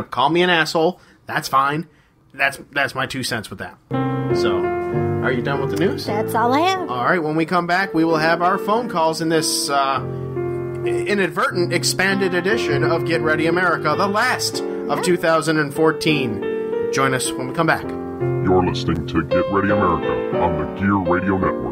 Speaker 2: Call me an asshole. That's fine. That's my 2 cents with that. So, are you done with the news?
Speaker 3: That's all I have.
Speaker 2: All right. When we come back, we will have our phone calls in this inadvertent expanded edition of Get Ready America, the last of 2014. Join us when we come back.
Speaker 5: You're listening to Get Ready America on the Gear Radio Network.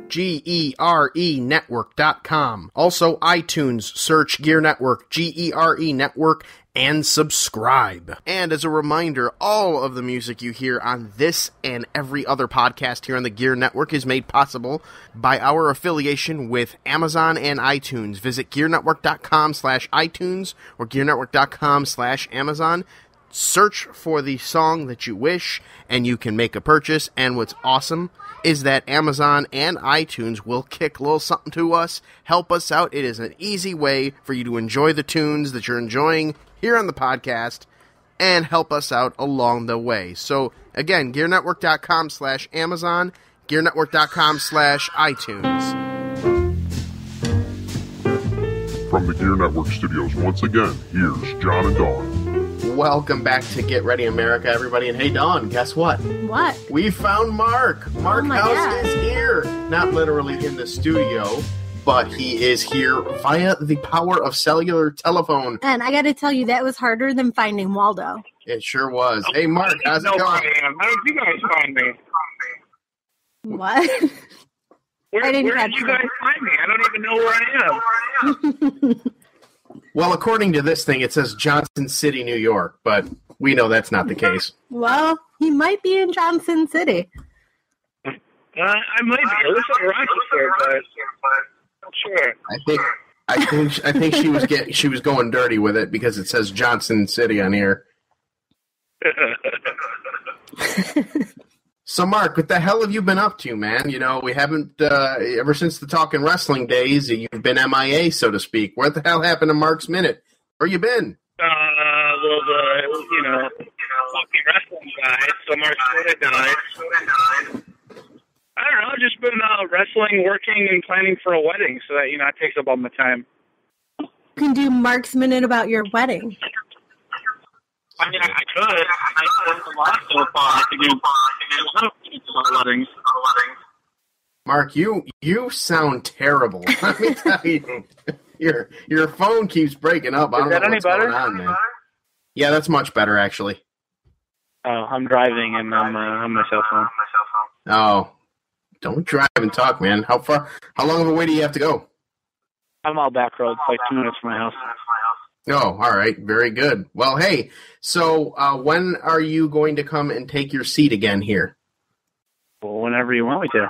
Speaker 2: GERENetwork.com. Also, iTunes, search Gear Network, GERE Network, and subscribe. And as a reminder, all of the music you hear on this and every other podcast here on the Gear Network is made possible by our affiliation with Amazon and iTunes. Visit GearNetwork.com/iTunes or GearNetwork.com/Amazon. Search for the song that you wish, and you can make a purchase. And what's awesome is that Amazon and iTunes will kick a little something to us, help us out. It is an easy way for you to enjoy the tunes that you're enjoying here on the podcast and help us out along the way. So, again, GearNetwork.com/Amazon, GearNetwork.com/iTunes.
Speaker 5: From the Gear Network studios, once again, here's John and Dawn.
Speaker 2: Welcome back to Get Ready America, everybody. And hey, Dawn, guess what?
Speaker 3: What?
Speaker 2: We found Marc. Marc Hauss
Speaker 3: God.
Speaker 2: is here. Not literally in the studio, but he is here via the power of cellular telephone.
Speaker 3: And I got to tell you, that was harder than finding Waldo.
Speaker 2: It sure was. Hey, Marc, how's it going?
Speaker 10: How did you guys find me?
Speaker 3: What?
Speaker 10: Where
Speaker 3: I didn't
Speaker 10: did
Speaker 3: catch
Speaker 10: you
Speaker 3: that.
Speaker 10: guys find me? I don't even know where I am.
Speaker 2: Well, according to this thing, it says Johnson City, New York, but we know that's not the case.
Speaker 3: Well, he might be in Johnson City.
Speaker 10: I might be. It looks like Rochester, but I'm sure.
Speaker 2: I think she was going dirty with it because it says Johnson City on here. So, Marc, what the hell have you been up to, man? You know, we haven't, ever since the Talkin' Wrestling days, you've been MIA, so to speak. What the hell happened to Marc's Minute? Where you been?
Speaker 10: Well, Talkin' Wrestling died, so Marc's Minute died. I don't know, just been wrestling, working, and planning for a wedding, so that, it takes up all my time.
Speaker 3: You can do Marc's Minute about your wedding.
Speaker 10: I mean, I could. I learned a lot so far. I could do a lot of things about weddings.
Speaker 2: Marc, you sound terrible. Let me tell you. Your phone keeps breaking up. I don't know what's going on, man. Yeah, that's much better, actually.
Speaker 10: Oh, I'm driving and I'm on my cell phone.
Speaker 2: Oh, don't drive and talk, man. How long of a way do you have to go?
Speaker 10: I'm all back roads, like 2 minutes from my house.
Speaker 2: Oh, all right. Very good. Well, hey, so when are you going to come and take your seat again here?
Speaker 10: Well, whenever you want me to.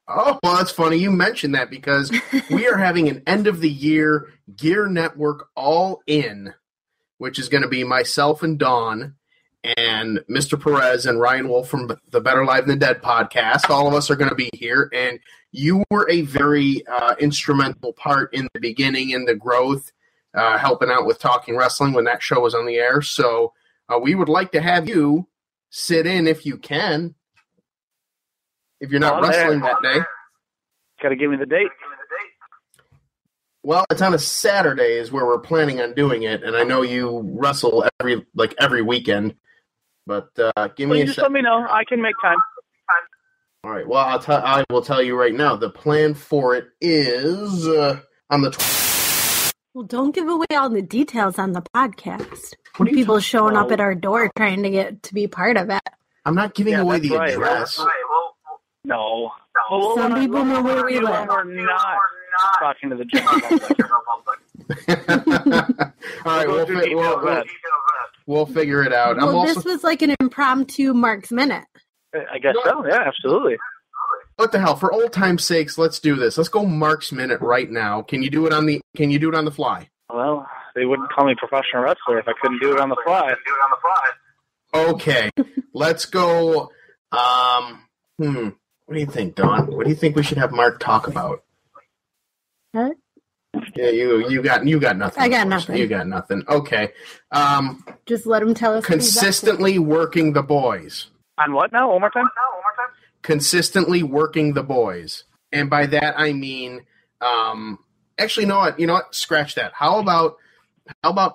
Speaker 2: Oh, well, that's funny. You mentioned that because we are having an end-of-the-year Gear Network All-In, which is going to be myself and Dawn and Mr. Perez and Ryan Wolf from the Better Live Than Dead podcast. All of us are going to be here, and you were a very instrumental part in the beginning, in the growth, helping out with Talking Wrestling when that show was on the air. So we would like to have you sit in if you can, if you're not wrestling that day.
Speaker 10: Got to give me the date.
Speaker 2: Well, it's on a Saturday is where we're planning on doing it, and I know you wrestle every weekend. But give me a
Speaker 10: just let me know. I can make time.
Speaker 2: All right. Well, I will tell you right now. The plan for it is on the.
Speaker 3: Well, don't give away all the details on the podcast. People showing up at our door trying to get to be part of it.
Speaker 2: I'm not giving away the address.
Speaker 10: No.
Speaker 3: Some people know where we live.
Speaker 10: We're not talking to the general public.
Speaker 2: All right, we'll figure it out.
Speaker 3: Well, this was like an impromptu Marc's Minute.
Speaker 10: I guess so. Yeah, absolutely.
Speaker 2: What the hell? For old time's sakes, let's do this. Let's go Marc's Minute right now. Can you do it on the fly?
Speaker 10: Well, they wouldn't call me professional wrestler if I couldn't do it on the fly.
Speaker 2: Okay, let's go. What do you think, Dawn? What do you think we should have Marc talk about?
Speaker 3: What?
Speaker 2: Yeah, you got nothing.
Speaker 3: I got nothing.
Speaker 2: You got nothing. Okay.
Speaker 3: Just let him tell us.
Speaker 2: Consistently working the boys.
Speaker 10: On what now? One more time?
Speaker 2: Consistently working the boys. And by that I mean, actually, you know what? Scratch that. How about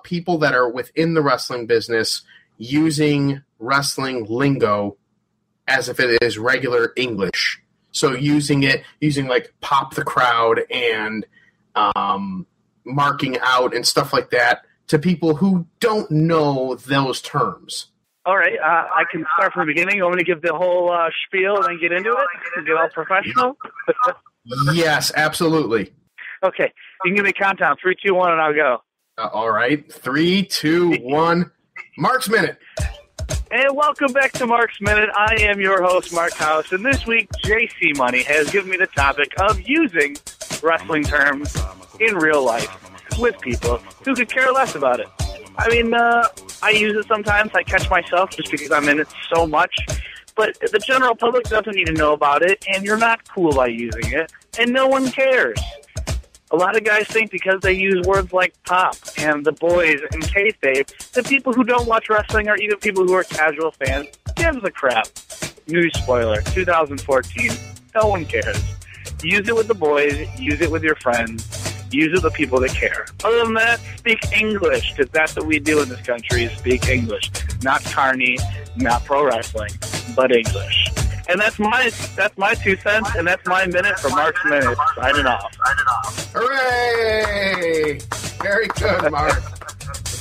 Speaker 2: people that are within the wrestling business using wrestling lingo as if it is regular English? So using like pop the crowd and marking out and stuff like that to people who don't know those terms.
Speaker 10: All right, I can start from the beginning. You want me to give the whole spiel and then get into it? Get all professional?
Speaker 2: Yes, absolutely.
Speaker 10: Okay, you can give me a countdown. 3, 2, 1, and I'll go.
Speaker 2: All right, 3, 2, 1. Marc's Minute.
Speaker 10: And welcome back to Marc's Minute. I am your host, Marc Hauss, and this week, JC Money has given me the topic of using wrestling terms in real life with people who could care less about it. I mean, I use it sometimes. I catch myself just because I'm in it so much. But the general public doesn't need to know about it, and you're not cool by using it, and no one cares. A lot of guys think because they use words like pop and the boys and kayfabe, that people who don't watch wrestling or even people who are casual fans gives a crap. news spoiler, 2014, no one cares. Use it with the boys, use it with your friends, use it with the people that care. Other than that, speak English, because that's what we do in this country, is speak English. Not carny, not pro wrestling, but English. And that's my 2 cents, and that's my minute for Marc's Minute. Signing off.
Speaker 2: Hooray! Very good, Marc.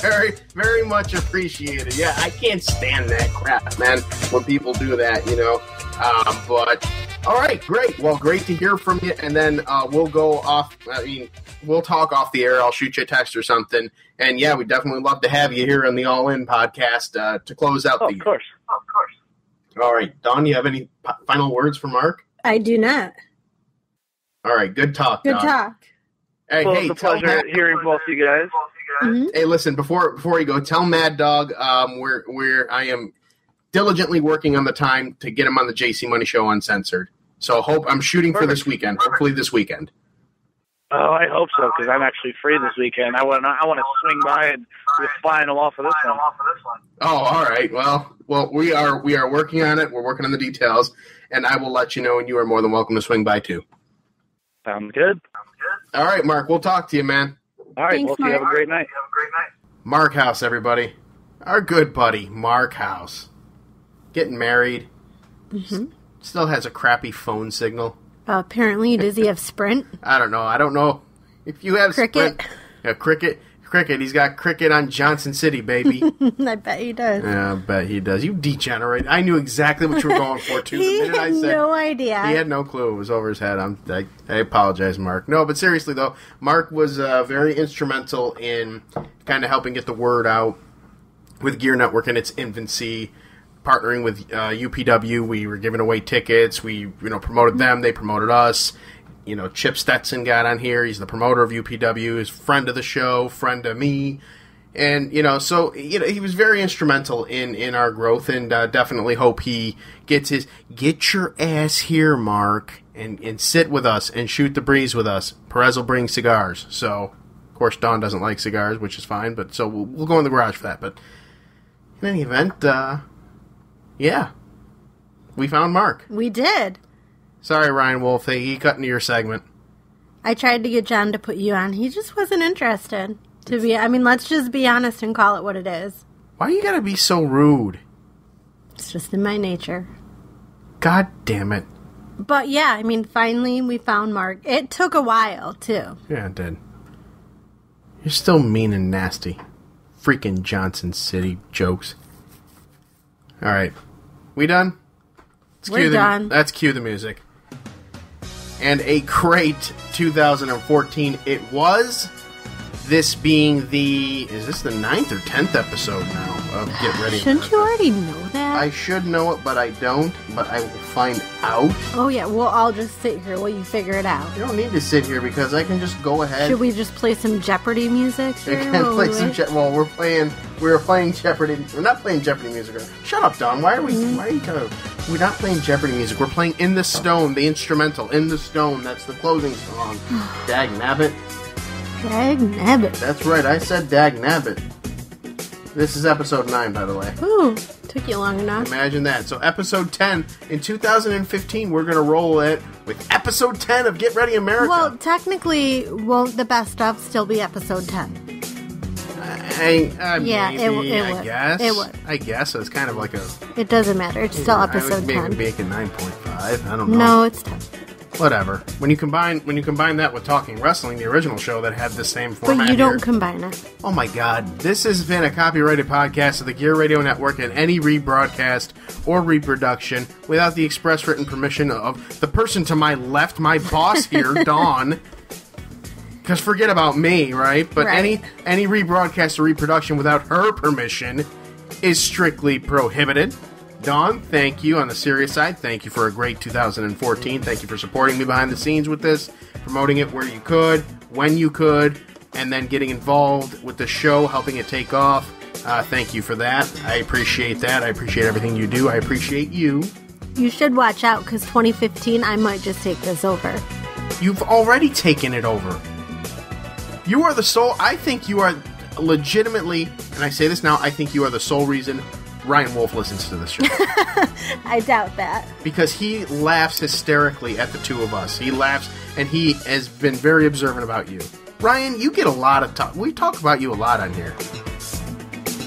Speaker 2: Very, very much appreciated. Yeah, I can't stand that crap, man, when people do that, you know. But, all right, great. Well, great to hear from you. And then we'll go off, we'll talk off the air. I'll shoot you a text or something. And, yeah, we'd definitely love to have you here on the All In podcast to close out the year.
Speaker 10: Of course.
Speaker 2: All right, Dawn, you have any final words for Marc?
Speaker 3: I do not.
Speaker 2: All right, good talk,
Speaker 3: Good
Speaker 2: Dawn.
Speaker 3: talk.
Speaker 2: Hey,
Speaker 10: Well,
Speaker 2: hey,
Speaker 10: it's a pleasure hearing both of you guys.
Speaker 3: Mm-hmm.
Speaker 2: Hey, listen, before you go, tell Mad Dog I am diligently working on the time to get him on the JC Money Show uncensored. So I'm shooting for this weekend. Hopefully this weekend.
Speaker 10: Oh, I hope so, because I'm actually free this weekend. I want to swing by and just flying them off of this one.
Speaker 2: Oh, all right. Well, we are working on it. We're working on the details, and I will let you know, and you are more than welcome to swing by too.
Speaker 10: Sounds good.
Speaker 2: All right, Marc. We'll talk to you, man.
Speaker 10: All right.
Speaker 3: Thanks,
Speaker 10: Well, you have a
Speaker 3: Marc.
Speaker 10: great night.
Speaker 2: Marc Hauss, everybody. Our good buddy, Marc Hauss. Getting married.
Speaker 3: Mm-hmm.
Speaker 2: Still has a crappy phone signal.
Speaker 3: Apparently, does he have Sprint?
Speaker 2: I don't know if you have
Speaker 3: Cricket?
Speaker 2: Sprint. Yeah, Cricket. He's got Cricket on Johnson City, baby.
Speaker 3: I bet he does.
Speaker 2: Yeah, I bet he does. You degenerate. I knew exactly what you were going for, too.
Speaker 3: He
Speaker 2: The minute
Speaker 3: had
Speaker 2: I said,
Speaker 3: no idea.
Speaker 2: He had no clue. It was over his head. I apologize, Marc. No, but seriously, though, Marc was very instrumental in kind of helping get the word out with Gear Network in its infancy, partnering with UPW. We were giving away tickets. We promoted them. They promoted us. Chip Stetson got on here. He's the promoter of UPW. He's a friend of the show, friend of me. And, so, he was very instrumental in our growth, and definitely hope he get your ass here, Marc, and sit with us and shoot the breeze with us. Perez will bring cigars. So, of course, Dawn doesn't like cigars, which is fine, but so we'll go in the garage for that. But in any event, yeah, we found Marc.
Speaker 3: We did.
Speaker 2: Sorry, Ryan Wolf. He cut into your segment.
Speaker 3: I tried to get John to put you on. He just wasn't interested. Let's just be honest and call it what it is.
Speaker 2: Why you gotta be so rude?
Speaker 3: It's just in my nature.
Speaker 2: God damn it.
Speaker 3: But yeah, finally we found Marc. It took a while, too.
Speaker 2: Yeah, it did. You're still mean and nasty. Freaking Johnson City jokes. All right. We done?
Speaker 3: We're done.
Speaker 2: Let's cue the music. And a great 2014 it was. This being is this the 9th or 10th episode now of Get Ready?
Speaker 3: Shouldn't you already know that?
Speaker 2: I should know it, but I don't. But I will find out.
Speaker 3: Oh yeah, we'll all just sit here while you figure it out.
Speaker 2: You don't need to sit here because I can just go ahead.
Speaker 3: Should we just play some Jeopardy music here?
Speaker 2: I can play some we're playing Jeopardy. We're not playing Jeopardy music. Shut up, Don. Why are we? Why are you kind of? We're not playing Jeopardy music. We're playing In the Stone, the instrumental In the Stone. That's the closing song. Dag nabbit.
Speaker 3: Dag nabbit.
Speaker 2: That's right. I said dag nabbit. This is episode 9, by the way.
Speaker 3: Ooh, took you long enough.
Speaker 2: Imagine that. So episode 10 in 2015, we're going to roll it with episode 10 of Get Ready America.
Speaker 3: Well, technically, won't the best of still be episode 10?
Speaker 2: Yeah,
Speaker 3: maybe,
Speaker 2: I guess.
Speaker 3: It would.
Speaker 2: I guess. So it's kind of like a...
Speaker 3: It doesn't matter. It's still episode 10.
Speaker 2: Maybe make it 9.5. I don't know.
Speaker 3: No, it's 10.
Speaker 2: Whatever. When you combine that with Talking Wrestling, the original show that had the same format.
Speaker 3: But you don't combine it.
Speaker 2: Oh my God! This has been a copyrighted podcast of the Gear Radio Network, and any rebroadcast or reproduction without the express written permission of the person to my left, my boss here, Dawn. Because forget about me, right? But
Speaker 3: right.
Speaker 2: any rebroadcast or reproduction without her permission is strictly prohibited. Dawn, thank you. On the serious side, thank you for a great 2014. Thank you for supporting me behind the scenes with this, promoting it where you could, when you could, and then getting involved with the show, helping it take off. Thank you for that. I appreciate that. I appreciate everything you do. I appreciate you.
Speaker 3: You should watch out, because 2015, I might just take this over.
Speaker 2: You've already taken it over. You are the sole... I think you are legitimately, and I say this now, I think you are the sole reason Ryan Wolf listens to this show.
Speaker 3: I doubt that.
Speaker 2: Because he laughs hysterically at the two of us. He laughs, and he has been very observant about you. Ryan, you get a lot of talk. We talk about you a lot on here.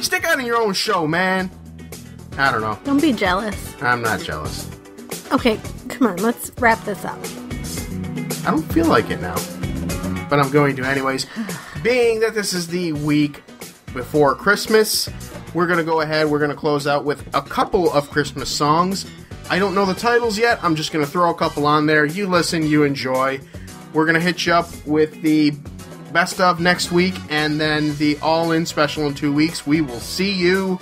Speaker 2: Stick out on your own show, man. I don't know.
Speaker 3: Don't be jealous.
Speaker 2: I'm not jealous.
Speaker 3: Okay, come on, let's wrap this up.
Speaker 2: I don't feel like it now. But I'm going to anyways. Being that this is the week before Christmas, we're going to go ahead, we're going to close out with a couple of Christmas songs. I don't know the titles yet, I'm just going to throw a couple on there. You listen, you enjoy. We're going to hit you up with the best of next week, and then the all-in special in 2 weeks. We will see you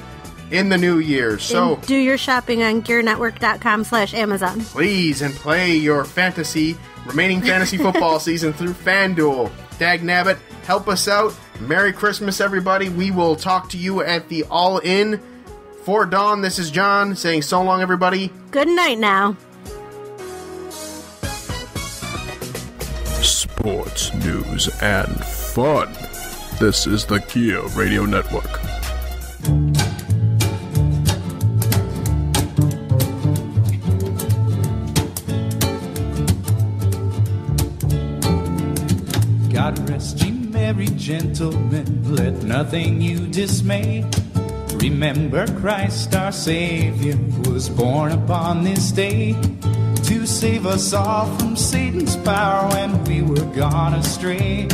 Speaker 2: in the new year. So
Speaker 3: and do your shopping on gearnetwork.com/Amazon.
Speaker 2: Please, and play your remaining fantasy football season through FanDuel. Dagnabbit, help us out. Merry Christmas, everybody. We will talk to you at the all-in. For Dawn, this is John saying so long, everybody.
Speaker 3: Good night now.
Speaker 5: Sports news and fun. This is the Gear Radio Network.
Speaker 11: God rest ye merry gentlemen, let nothing you dismay. Remember Christ our Savior was born upon this day to save us all from Satan's power when we were gone astray.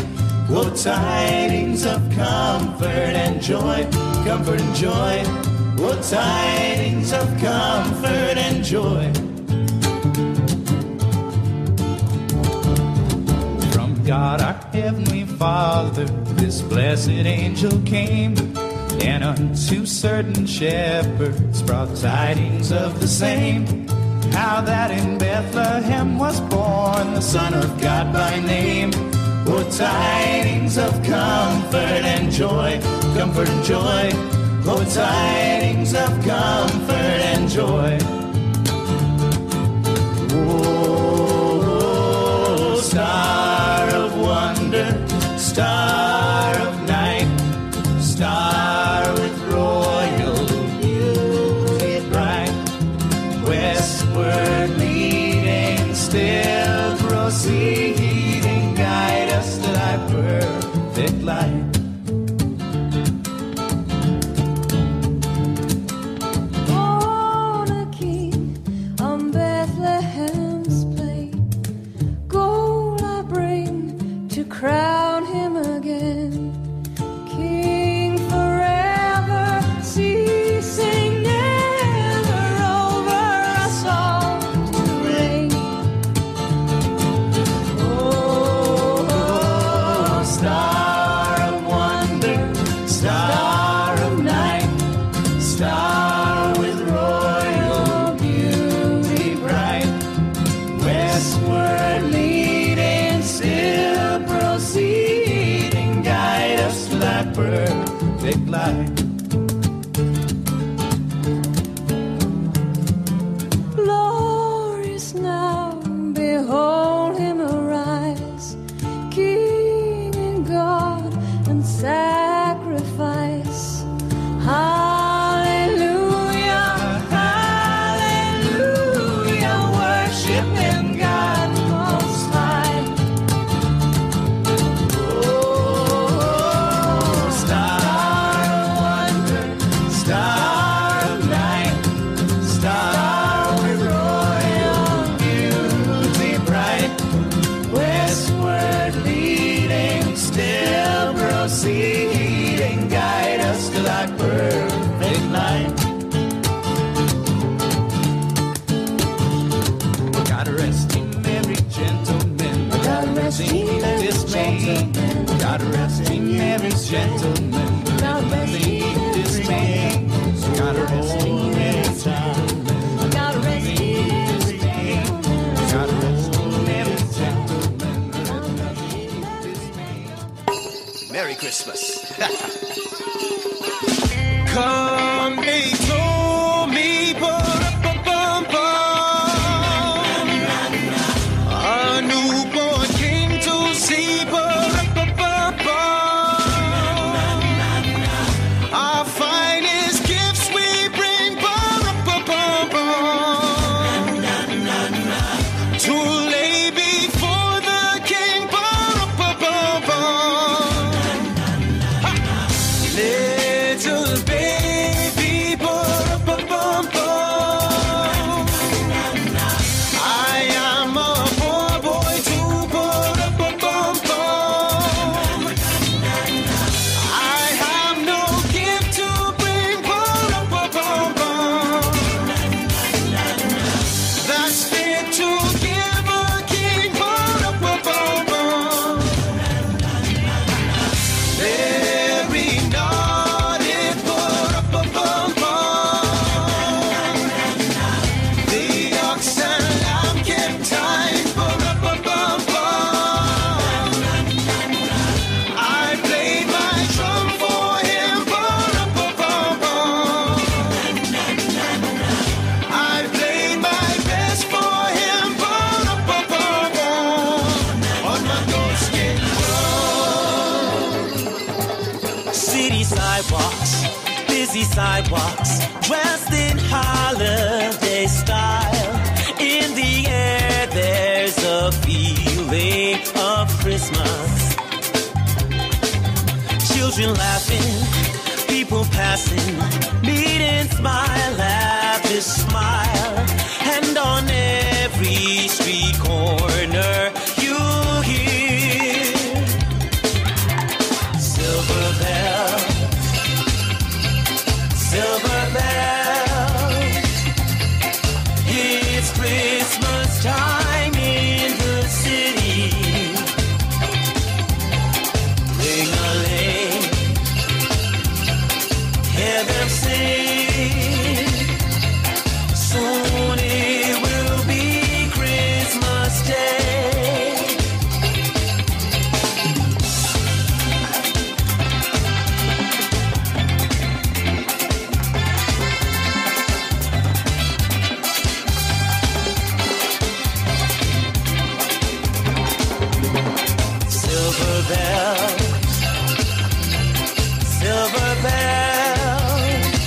Speaker 11: Oh, tidings of comfort and joy, comfort and joy. Oh, tidings of comfort and joy. From God our Heavenly Father, this blessed angel came, and unto certain shepherds brought tidings of the same, how that in Bethlehem was born the Son of God by name. Oh, tidings of comfort and joy, comfort and joy. Oh, tidings of comfort and joy. Oh, star of wonder, star of night, star with royal beauty bright, westward leading, still proceeding, guide us to thy perfect light.
Speaker 12: Born a king on Bethlehem's plain, gold I bring to crown him again. King forever, ceasing never, over us all to reign. Oh, star of wonder, star of night, star with royal beauty bright, westward leading, still proceeding, guide us to thy perfect light. Glorious now, behold him arise, King and God and sacrifice. Hallelujah, hallelujah, worship him, God most high. Oh, star of wonder, star of night, star with royal beauty bright, westward leading, still proceeding, guide us to thy perfect light. God rest ye merry gentlemen, God rest ye merry gentlemen, God rest ye merry gentlemen, God rest ye dismay. God rest ye merry gentlemen, God rest ye dismay. God rest ye merry gentlemen, God rest ye dismay.
Speaker 7: Merry Christmas.
Speaker 11: Come, they told me, a newborn king to see, our finest gifts we bring.
Speaker 12: sidewalks, busy sidewalks, dressed in holiday style. In the air there's a feeling of Christmas. Children laughing, people passing, meet and smile, lavish smile. And on every street corner you hear silver bells, silver bells. It's Christmas time in the city. Ring-a-ling, hear them sing. Soon it will be Christmas Day. Silver bells, silver bells.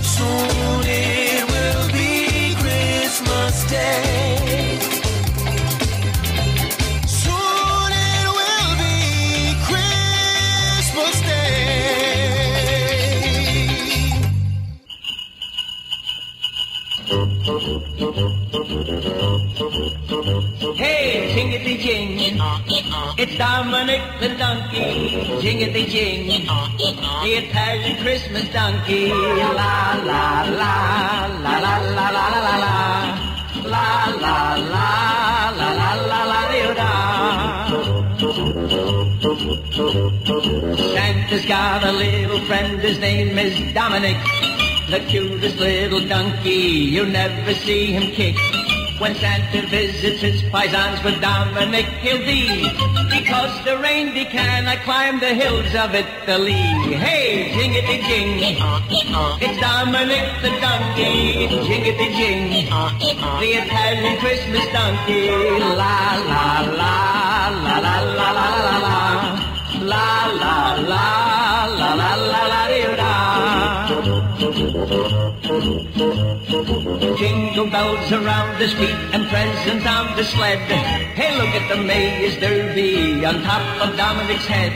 Speaker 12: Soon it will be Christmas Day. Soon it will be Christmas Day.
Speaker 13: Hey, jingity-jing, it's Dominic the donkey, jingity-jing, the Italian Christmas donkey, la la la, la la la la la la la, la la la, la la la la la. Santa's got a little friend, his name is Dominic, the cutest little donkey, you never see him kick. When Santa visits his paisans with Dominic he'll be, because the reindeer cannot climb the hills of Italy. Hey, jingity-jing, it's Dominic the donkey, jingity-jing, the Italian Christmas donkey, la la la, la la la la la la, la la la, la la la la la. Jingle bells around the street and presents on the sled. Hey, look at the Mayor's Derby on top of Dominic's head.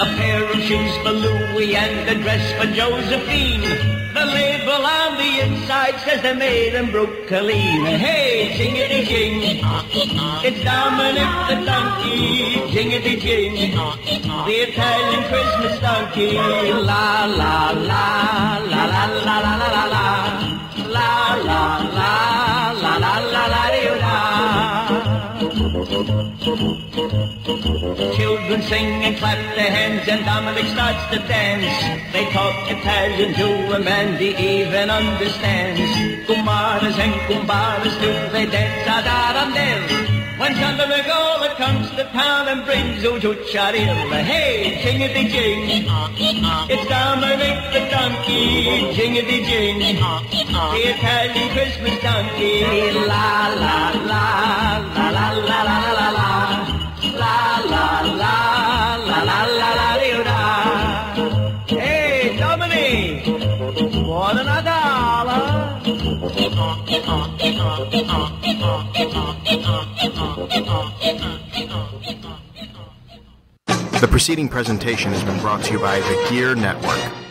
Speaker 13: A pair of shoes for Louie and a dress for Josephine. The label on the inside says they're made in Brooklyn. Hey, jingity-jing, it's Dominic the donkey, jingity-jing, the Italian Christmas donkey, la la la, la la la la la la la. La la la la la la la la. Children sing and clap their hands and Dominic starts to dance. They talk Italian to him and he even understands. Kumaras and kumbaras do they dance ad-adam-del. When Santa Nicola comes to town and brings Ujucharil, hey, jingity-jing, it's Dominic the donkey, jingity-jing, the Italian Christmas donkey, la la la, la la la la la la, la la la, la la la la la. Hey, Dominic, more than $1.
Speaker 7: The preceding presentation has been brought to you by the Gear Network.